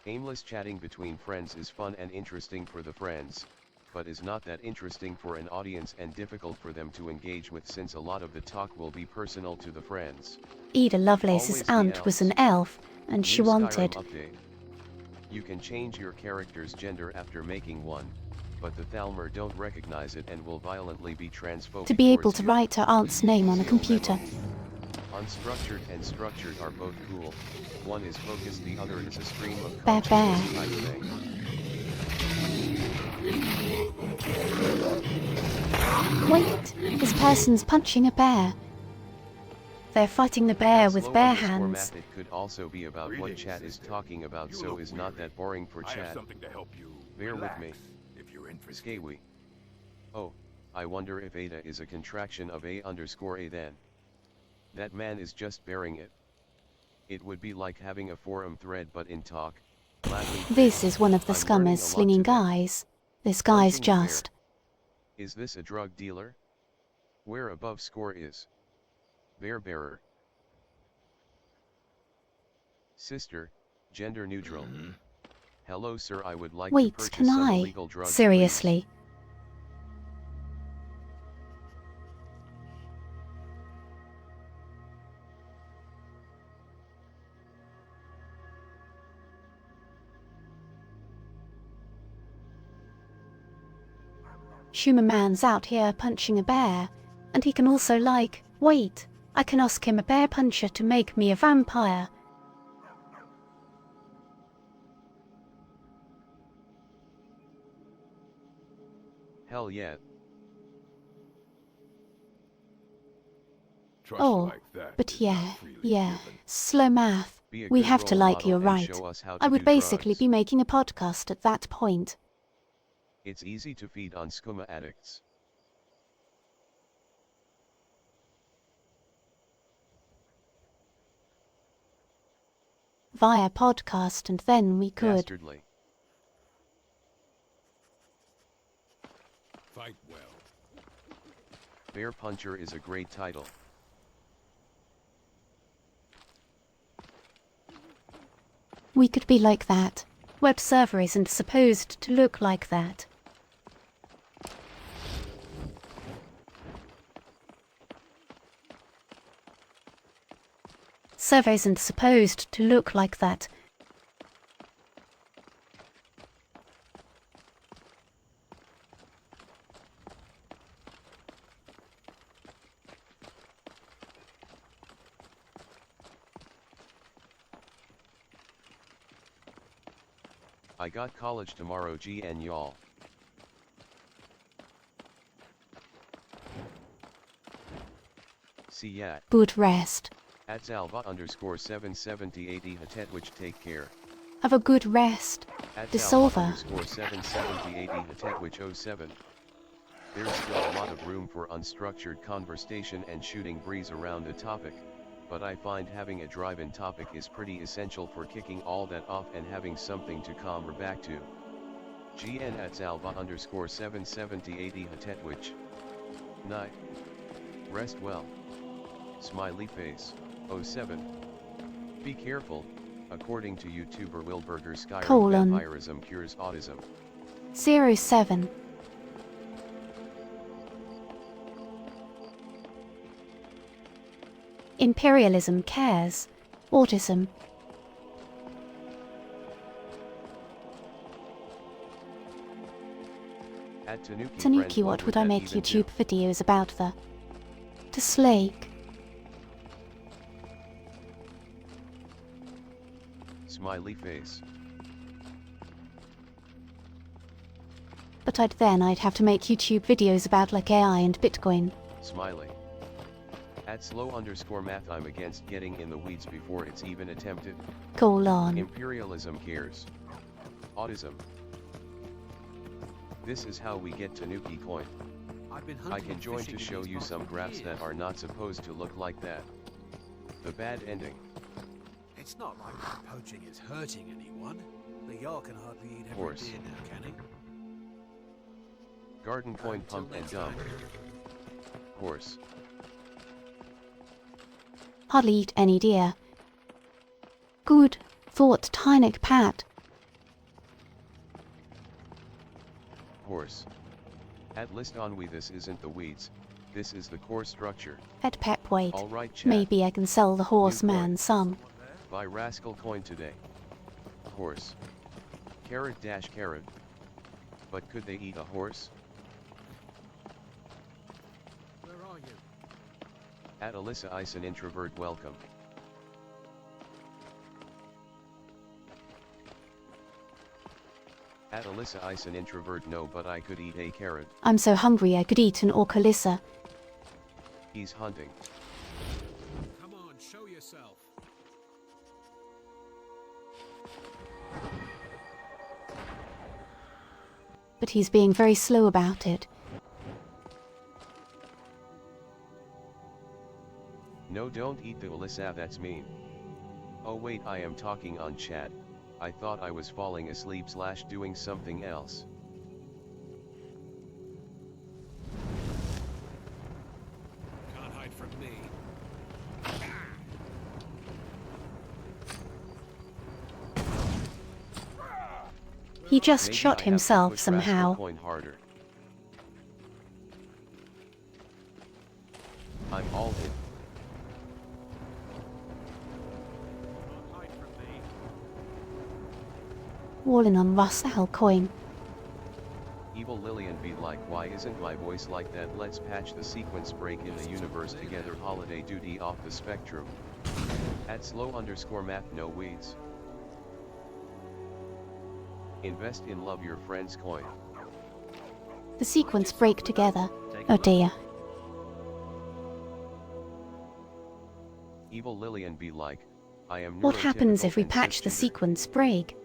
Aimless chatting between friends is fun and interesting for the friends, but is not that interesting for an audience and difficult for them to engage with since a lot of the talk will be personal to the friends. Ada Lovelace's Always the aunt was elves. an elf, and she New wanted... Skyrim update. You can change your character's gender after making one, but the Thalmor don't recognize it and will violently be transphobic to be able towards to you. write her aunt's name on a computer. Unstructured and structured are both cool. One is focused, the other is a stream of Bear. consciousness type thing. Wait, this person's punching a bear. They're fighting the bear At with slow bare underscore hands. math, it could also be about what chat is talking about, so is not that boring for I have chat. something to help you. Bear with me. Relax, if you're interested. Skawi. Oh, I wonder if Ada is a contraction of A underscore A then. That man is just bearing it. It would be like having a forum thread but in talk. Laughing This face. is one of the I'm learning a scummers lot slinging today. guys. This guy's Punching a bear. just... Is this a drug dealer? Where above score is? Bear bearer. Sister, gender neutral. Hello sir, I would like to Wait, purchase can some I? illegal drugs, Seriously. Schumer man's out here punching a bear, and he can also like, wait, I can ask him a bear puncher to make me a vampire. Hell yeah. Trust Oh, like that but is yeah, not freely yeah. given. Slow math. Be a We good have to role like model you're and right. show us how I to would do basically drugs. be making a podcast at that point. It's easy to feed on skooma addicts. Via podcast, and then we could. Dastardly. Fight well. Bear Puncher is a great title. We could be like that. Web server isn't supposed to look like that. Server isn't supposed to look like that. I got college tomorrow GN y'all. See ya. Good rest. At Zalva_77080 Hatetwich take care. Have a good rest. At Dissolver. Zalva_77080 Hatetwich 07. There's still a lot of room for unstructured conversation and shooting breeze around a topic, but I find having a drive-in topic is pretty essential for kicking all that off and having something to come back to. GN at Zalva_77080 Hatetwich. Night. Rest well. Smiley face, 07. Be careful, according to YouTuber Wilberger, Skyrim Colon. vampirism cures autism. 07. Imperialism cares. Autism. At Tanuki, what would I make YouTube videos about the... To Slake. Smiley face. But I'd have to make YouTube videos about like AI and Bitcoin. Smiley. At slow_math, I'm against getting in the weeds before it's even attempted. Colon. Imperialism cares. Autism. This is how we get Tanuki coin. I can join to show you some graphs that are not supposed to look like that. The bad ending. It's not like poaching is hurting anyone. The Yar can hardly eat every Horse. deer now, can he? Garden coin Until pump and next dump. time. Horse. Hardly eat any deer. Good thought, Tynic Pat. Horse. At list on we, this isn't the weeds, this is the core structure. At Pep wait. Alright chat. Maybe I can sell the horseman some. Buy rascal coin today. Horse. Carrot dash carrot. But could they eat a horse? Where are you? At Alyssa Ice, an introvert, welcome. At Alyssa Ice, an introvert, no, but I could eat a carrot. I'm so hungry I could eat an orcalissa. He's hunting. Come on, show yourself. But he's being very slow about it. No, don't eat the Alyssa, that's mean. Oh wait, I am talking on chat. I thought I was falling asleep / doing something else. Can't hide from me. He just Maybe shot I have to himself push somehow. rascal coin harder. I'm all in. Can't hide from me. Walling on Russell coin. Evil Lilian be like, why isn't my voice like that? Let's patch the sequence break in the universe together. Holiday duty off the spectrum. At slow_math, no weeds. Invest in love your friend's coin. The sequence break together. Oh dear. Evil Lilian be like, I am What happens if we neurotypical and patch the cisgender. sequence break?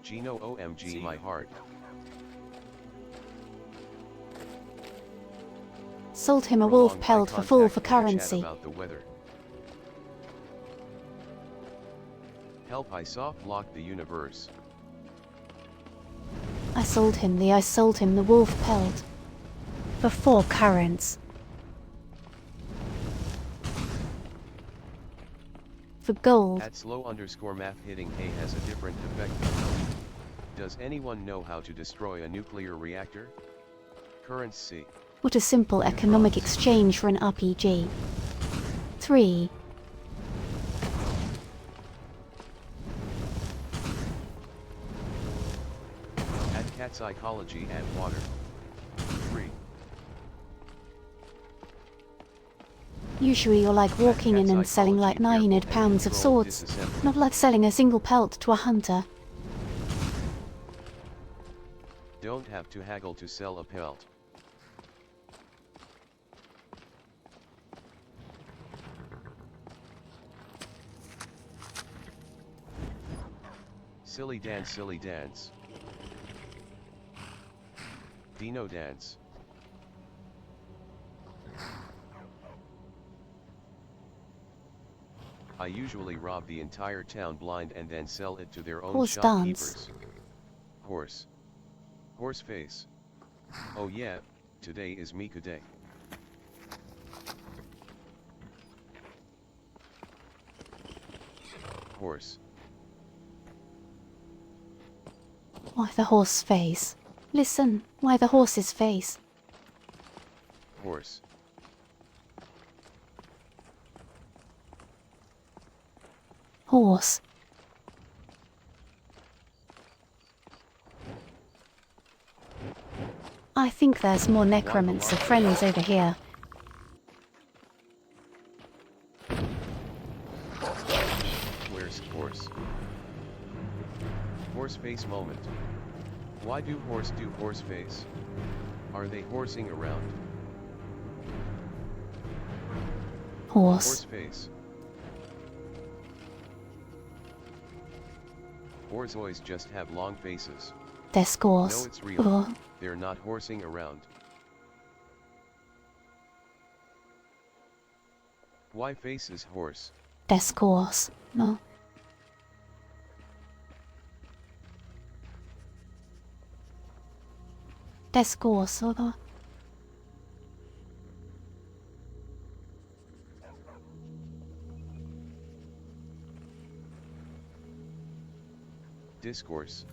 Gino OMG my heart. Sold him a wolf Prolonged eye pelt for full for contact and a chat currency. about the weather. Help, I soft locked the universe. I sold him the wolf pelt. For 4 currents. For gold. At slow_math hitting A has a different effect. Does anyone know how to destroy a nuclear reactor? Currency. What a simple economic exchange for an RPG. 3. At cat psychology add water. 3. Usually you're like walking in and selling like 900 pounds of swords, not like selling a single pelt to a hunter. Don't have to haggle to sell a pelt. Silly dance, silly dance. Dino dance. I usually rob the entire town blind and then sell it to their own Horse shopkeepers. dance. Horse. Horse face. Oh yeah, today is Mika day. Horse. Why the horse face? Listen, why the horse's face? Horse. Horse. I think there's more necromancer friends over here. Where's horse? Horse face moment. Why do horse face? Are they horsing around? Horse. Horse face. Horzois just have long faces. Discourse. No, it's real. Oh, They're not horsing around. Why faces horse? discourse. No. Discourse, oder? Discourse.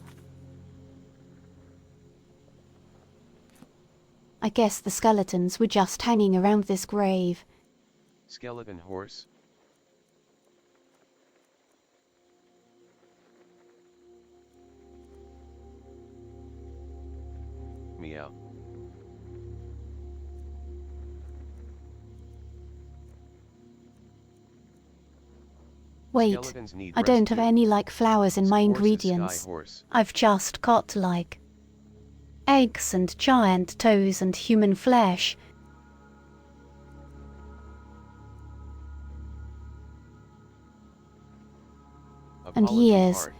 I guess the skeletons were just hanging around this grave. Skeleton horse. Meow. Wait, Skeletons need I don't have rescue. any like flowers in my Horse is ingredients. sky horse. I've just got like eggs and giant toes and human flesh. And Apology years. heart.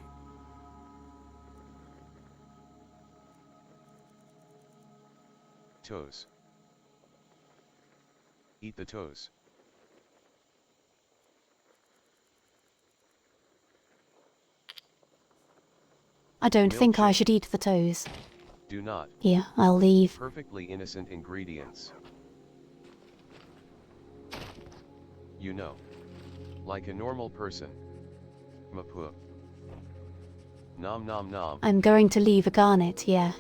Toes. Eat the toes. I don't think I Milkshake. should eat the toes. Do not. Here, I'll leave. Perfectly innocent ingredients. You know. Like a normal person. Mapu. Nom nom nom. I'm going to leave a garnet, yeah.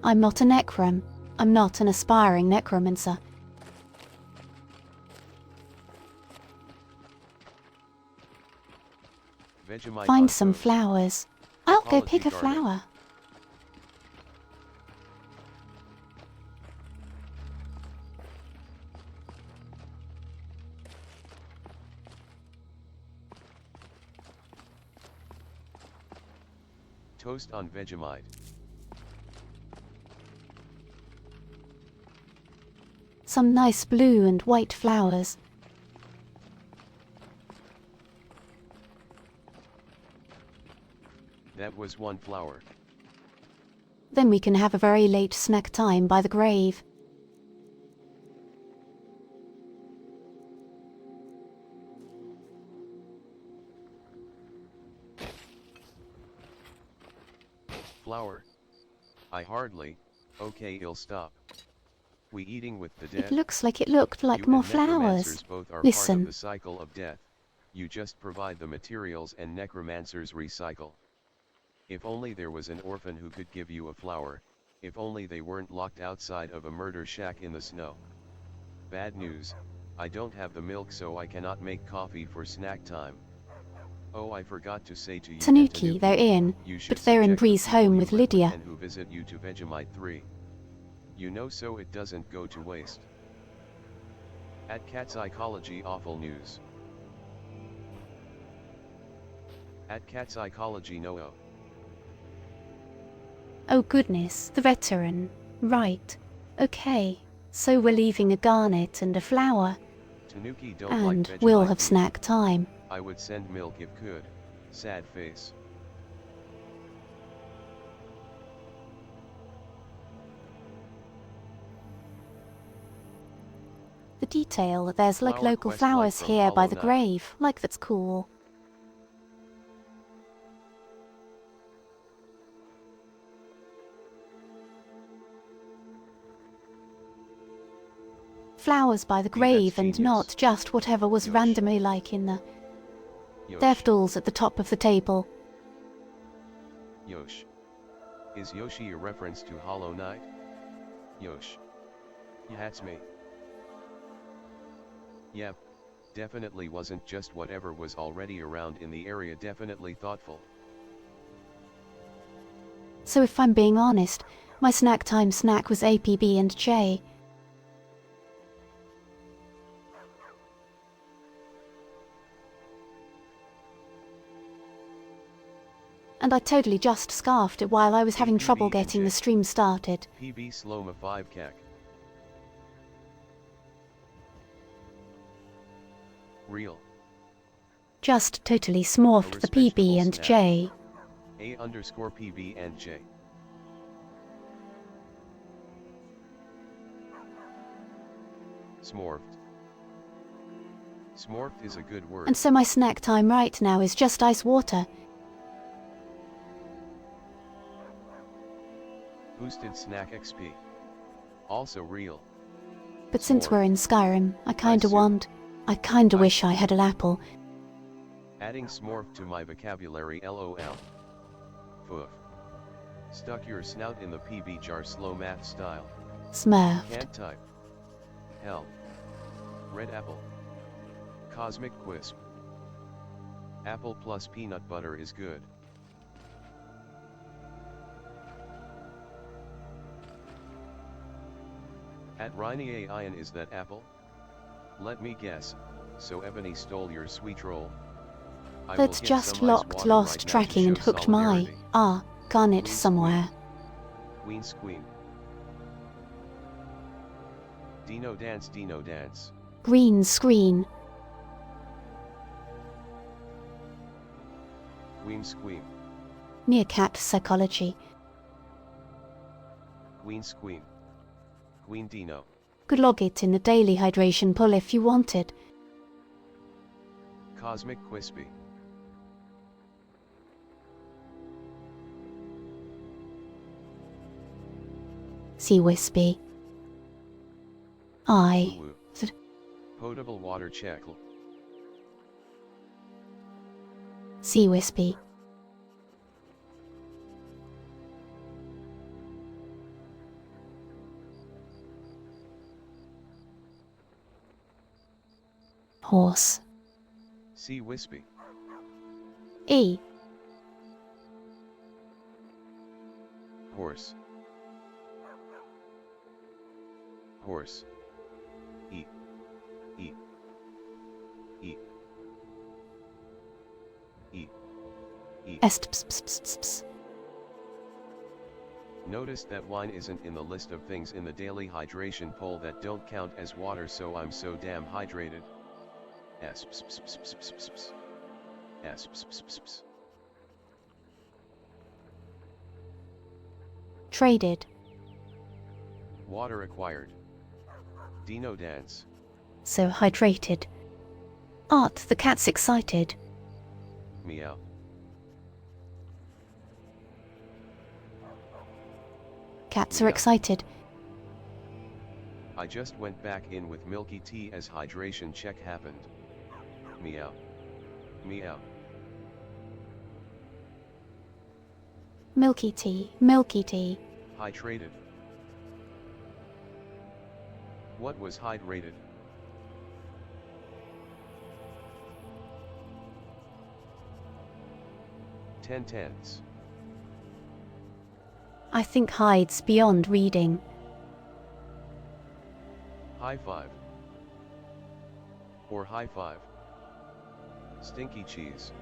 I'm not a necrom. I'm not an aspiring necromancer. Vegemite on Find some toast. flowers. I'll go Apology pick a garnet. flower. Toast on Vegemite. Some nice blue and white flowers. That was one flower. Then we can have a very late snack time by the grave. Flower. I hardly. Okay, it'll stop. We eating with the dead? It looks like it looked like You more and necromancers flowers. both are part of Listen. the cycle of death. You just provide the materials and necromancers recycle. If only there was an orphan who could give you a flower, if only they weren't locked outside of a murder shack in the snow. Bad news, I don't have the milk so I cannot make coffee for snack time. Oh, I forgot to say to you and Tanuki, they're in, you should but they're in subject the Bree's people home you with live Lydia. and who visit you to Vegemite 3. You know, so it doesn't go to waste. At Cat Psychology, awful news. At Cat Psychology, no. Oh goodness, the veteran. Right. Okay. So we're leaving a garnet and a flower. Tanuki don't like And Vegemite we'll have either. snack time. I would send milk if could. Sad face. The detail, there's like Flower local quest like flowers from here by Hollow the Knight. grave. Like that's cool. Flowers by the That's grave and genius. not just whatever was Yosh. randomly like in the Yosh. Devdalls at the top of the table. Yosh. Is Yoshi a reference to Hollow Knight? Yosh. Yeah, that's me. Yep. Definitely wasn't just whatever was already around in the area, definitely thoughtful. So if I'm being honest, my snack time snack was APB and J. And I totally just scarfed it while I was having APB trouble and getting J. the stream started. PB Sloma 5 CAC. Real. Just totally smorphed the PB respectable and snack. J. A_PB and J. Smorphed. Smorphed is a good word. And so my snack time right now is just ice water. Boosted snack XP. Also real. But since we're in Skyrim, I soup. kinda Ice wish I soup. had an apple. Adding smorph to my vocabulary, lol. Foof. Stuck your snout in the PB jar, slow math style. Smurfed. Can't type. Hell. Red apple. Cosmic quisp. Apple plus peanut butter is good. At Rainy Ian, is that apple? Let me guess. So Ebony stole your sweet roll. I will That's get just some ice locked, water lost right now to tracking and show hooked my solidarity. garnet Queen somewhere. Queen squeam. Dino dance, Dino dance. Green screen. Queen squeam. Near cat psychology. Queen squeam. Queen Dino. Could log it in the daily hydration pull if you wanted. Cosmic Quispy. Sea wispy. I. Woo-woo. Th- Potable water check. Sea wispy. Horse. C Wispy. E. Horse. Horse. E. E. E. E. E. Est. Ps, ps, ps, ps, ps. Noticed that wine isn't in the list of things in the daily hydration poll that don't count as water, so I'm so damn hydrated. S. Traded. Water acquired. Dino dance. So hydrated. Art, the cat's excited. Meow. Cats are Yeah. excited. I just went back in with milky tea as hydration check happened. Meow. Meow. Milky tea, milky tea. Hydrated. What was hydrated? Tens. I think hides beyond reading. High five. Or high five. Stinky cheese.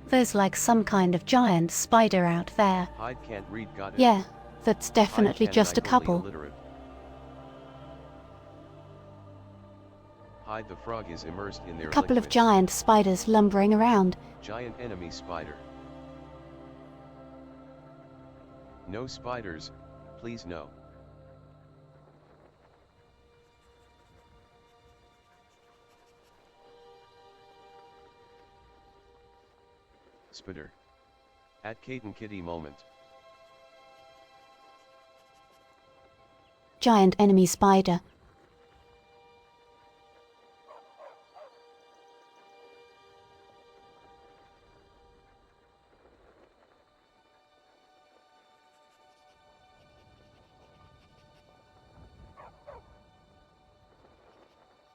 There's like some kind of giant spider out there. Hide can't read, got it. Yeah, that's definitely Hide just a canonically couple. illiterate. Hide the frog is immersed in their A couple of liquid. giant spiders lumbering around. Giant enemy spider. No spiders, please no. Spitter. At Kate and Kitty moment. Giant enemy spider.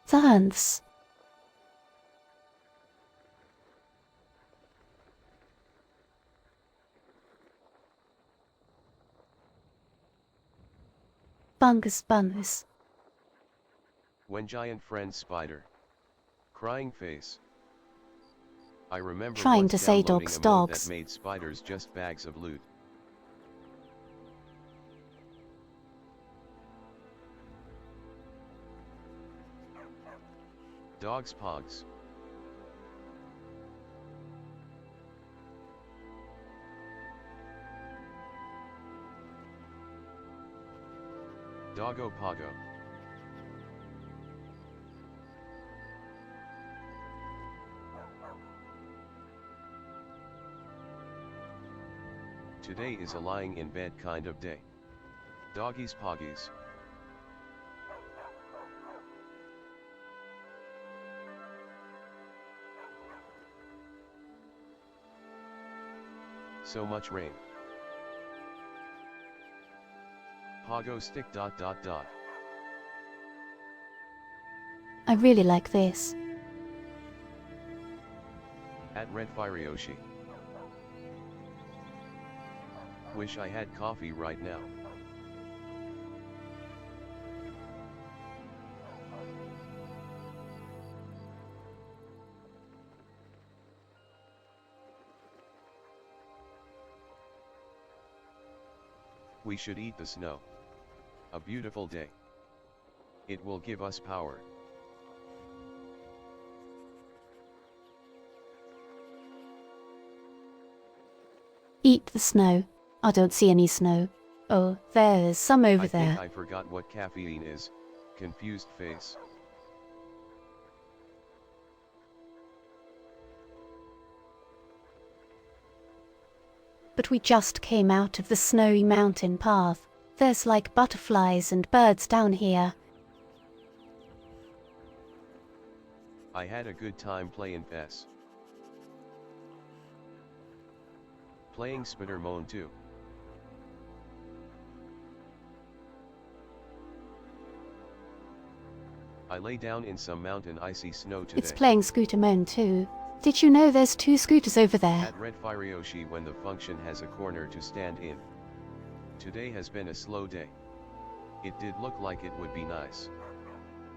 Dance. Bungus bungus. When giant friend spider. Crying face. I remember Trying once to say downloading dogs, a mod dogs. that made spiders just bags of loot. Dogs pogs. Doggo Pogo. Today is a lying in bed kind of day. Doggies Poggies. So much rain. Pogo stick ... I really like this. At Red Firioshi. Wish I had coffee right now. We should eat the snow. A beautiful day. It will give us power. Eat the snow. I don't see any snow. Oh, there's some over I there. think I forgot what caffeine is. Confused face. But we just came out of the snowy mountain path. There's like butterflies and birds down here. I had a good time playing PES. Playing Spitter Moan too. I lay down in some mountain icy snow today. It's playing Scooter Moan too. Did you know there's 2 scooters over there? At Red Firioshi when the function has a corner to stand in. Today has been a slow day. It did look like it would be nice.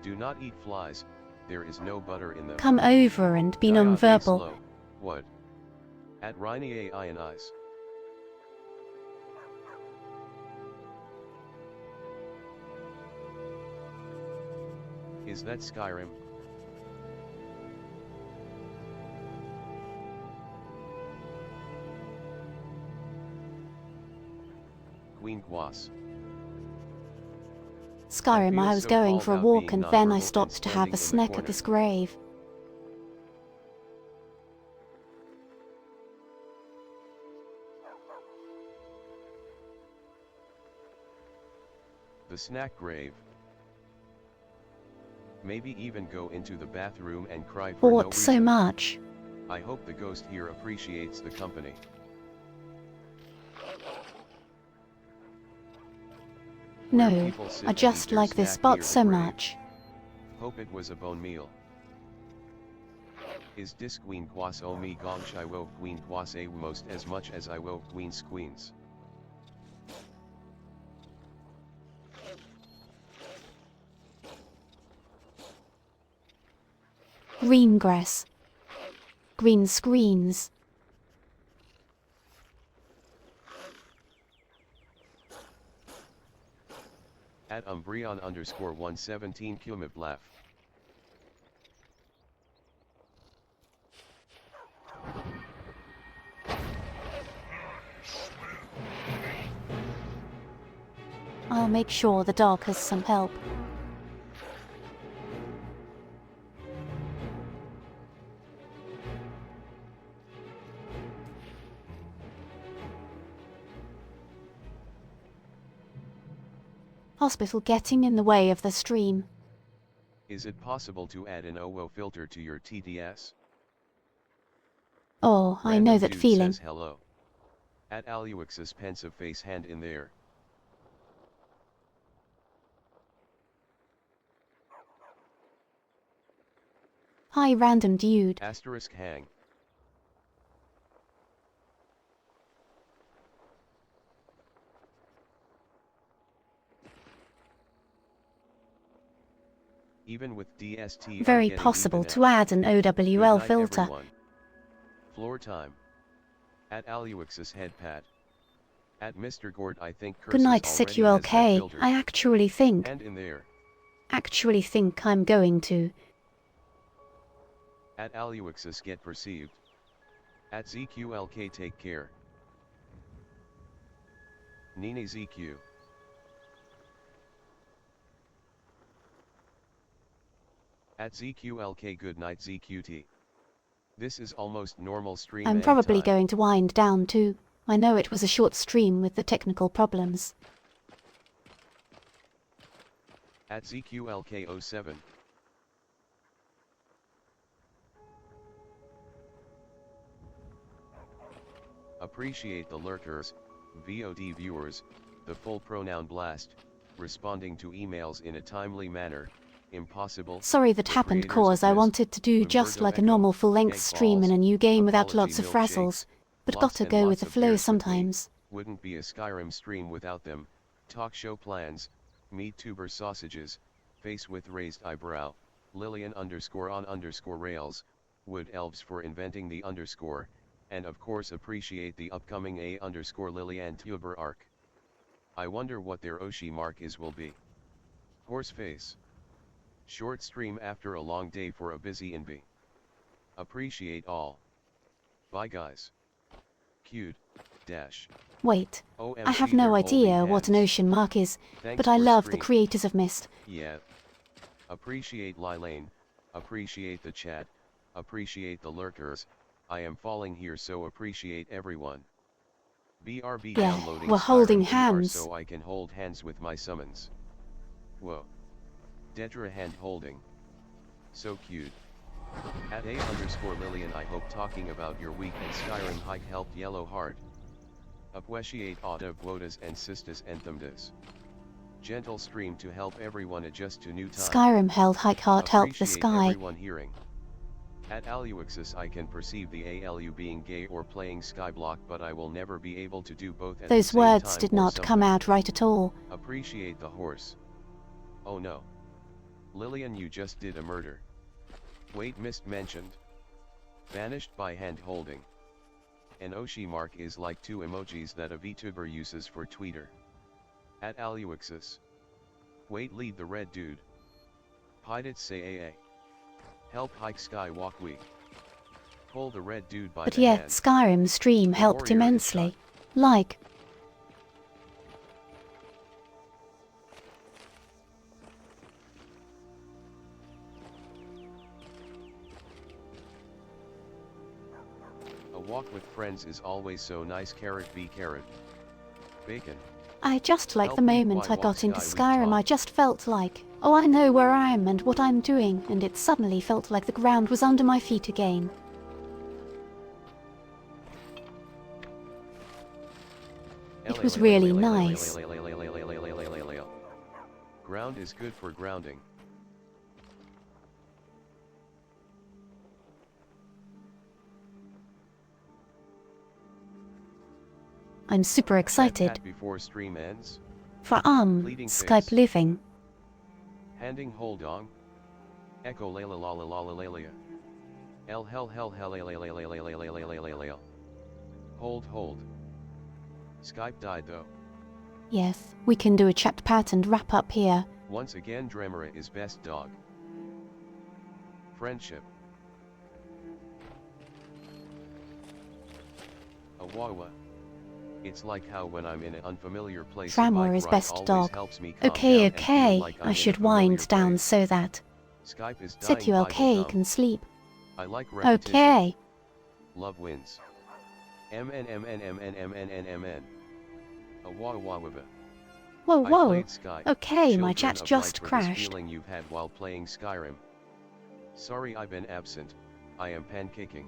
Do not eat flies, there is no butter in them. Come over and be Diabe non-verbal. slow. What? At Rainy AI and Eyes. Is that Skyrim? Queen Quas. Skyrim, I was going for a walk and then I stopped to have a snack at this grave. The snack grave. Maybe even go into the bathroom and cry for no reason. Bought so much. I hope the ghost here appreciates the company. No, I just like this spot so much. Hope it was a bone meal. Is dis queen quas o mi gongsh I wo queen quas a most as much as I wo queen's queens. Green grass. Green screens. At Umbreon_117 Cumiblaf. I'll make sure the dog has some help. Hospital getting in the way of the stream. Is it possible to add an OWO filter to your TTS? Oh, I know that dude feeling. Says hello. At Aluix's pensive face hand in there. Hi random dude. Asterisk hang. Even with DST I'm Very getting possible even to add an OWL Good night, filter. everyone. Floor time. At Aluix's head pat. At Mr. Gord I think Good night, Curses already CQLK. has that filter. I actually think And in there. I'm going to. At Aluix's get perceived. At ZQLK take care. Nini ZQ. At ZQLK good night ZQT. This is almost normal stream. I'm end probably time. going to wind down too. I know it was a short stream with the technical problems. At ZQLK07. Appreciate the lurkers, VOD viewers, the full pronoun blast, responding to emails in a timely manner, impossible. Sorry that the happened creators cause of I Mist, wanted to do just Umberto like a Eco, normal full-length Egg stream in Balls, a new game without Apology lots of Milkshakes, frazzles, but lots gotta and go lots with the of flow beers with me. sometimes. Wouldn't be a Skyrim stream without them. Talk show plans, meat tuber sausages, face with raised eyebrow, Lilian _on_rails, wood elves for inventing the underscore, and of course appreciate the upcoming A_Lilian tuber arc. I wonder what their Oshi mark is will be. Horseface. Short stream after a long day for a busy NB. Appreciate all. Bye guys. Cute. Dash. Wait, OMG I have they're no holding idea what an hands. ocean mark is, Thanks but I for love the stream. creators of Mist. Yeah. Appreciate Lilane, appreciate the chat, appreciate the lurkers, I am falling here so appreciate everyone. BRB Yeah, downloading we're holding Skyrim VR hands. so I can hold hands with my summons. Whoa. Dedra hand holding. So cute. At A_Lilian I hope talking about your week in Skyrim hike helped yellow heart. Appreciate auto quotas and sistas and thumdas. Gentle stream to help everyone adjust to new time. Skyrim held hike heart help the Appreciate sky. everyone hearing. At Aluixis I can perceive the ALU being gay or playing Skyblock but I will never be able to do both at the Those same words time did or not come something. out right at all. Appreciate the horse. Oh no. Lilian you just did a murder. Wait missed mentioned. Vanished by hand holding. An Oshi mark is like two emojis that a VTuber uses for Twitter. At Aluixis. Wait lead the red dude. Pidit say AA. Help hike skywalk week. Pull the red dude by But the yet hand. Skyrim stream The helped warrior is immensely. shot. Like, A walk with friends is always so nice. Carrot B carrot. Bacon. I just like Help the me moment why I got walk into sky we Skyrim, I talk. just felt like, oh, I know where I am and what I'm doing, and it suddenly felt like the ground was under my feet again. It was really nice. Ground is good for grounding. I'm super excited Pat before stream ends. for Pleading Skype face. living. Handing hold on. Echo layla la la la la lalia. El hell hell hell la. Hold. Skype died though. Yes, we can do a chat pat and wrap up here. Once again Dremera is best dog. Friendship. Awawa. It's like how when I'm in an unfamiliar place a Tramor bike is ride best always dog. helps me calm Okay, down and feel okay, like I'm I in a should familiar wind down place. so that Skype is dying Bible CQLK dumb. can sleep. I like repetition. Okay. Love wins. MN. Awawawawa. Whoa, I whoa. played Sky. Okay, my Children chat of just Light for this crashed. feeling you've had while playing Skyrim. Sorry I've been absent. I am pancaking.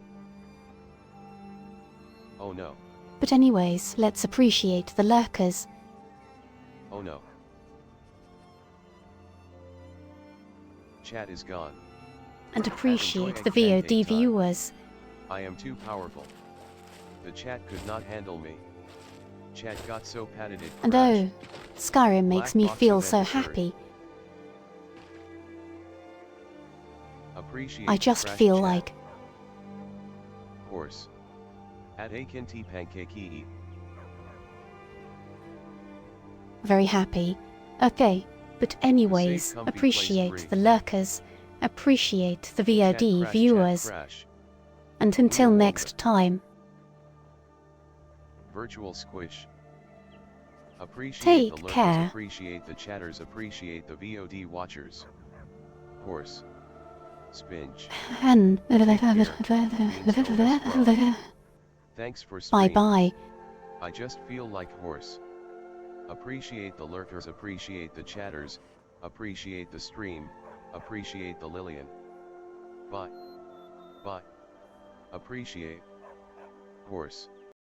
Oh no. But anyways, let's appreciate the lurkers. Oh no. Chat is gone. And appreciate the enjoy a VOD pancake time. viewers. I am too powerful. The chat could not handle me. Chat got so padded it And crashed. oh, Skyrim makes Black me box feel event so occurred. happy. Appreciate I the just crash feel chat. like, Horse. At Akinti pancake. very happy. Okay, but anyways, comfy place appreciate free. the lurkers. Appreciate the Chat VOD crash, viewers. Chat crash. And until Ooh, next time, Virtual squish. Appreciate Take the lurkers, care. appreciate the chatters, appreciate the VOD watchers. Horse. Spinch. and Thanks for stream. bye-bye. I just feel like horse. Appreciate the lurkers, appreciate the chatters, appreciate the stream, appreciate the Lilian. Bye. Appreciate. Horse.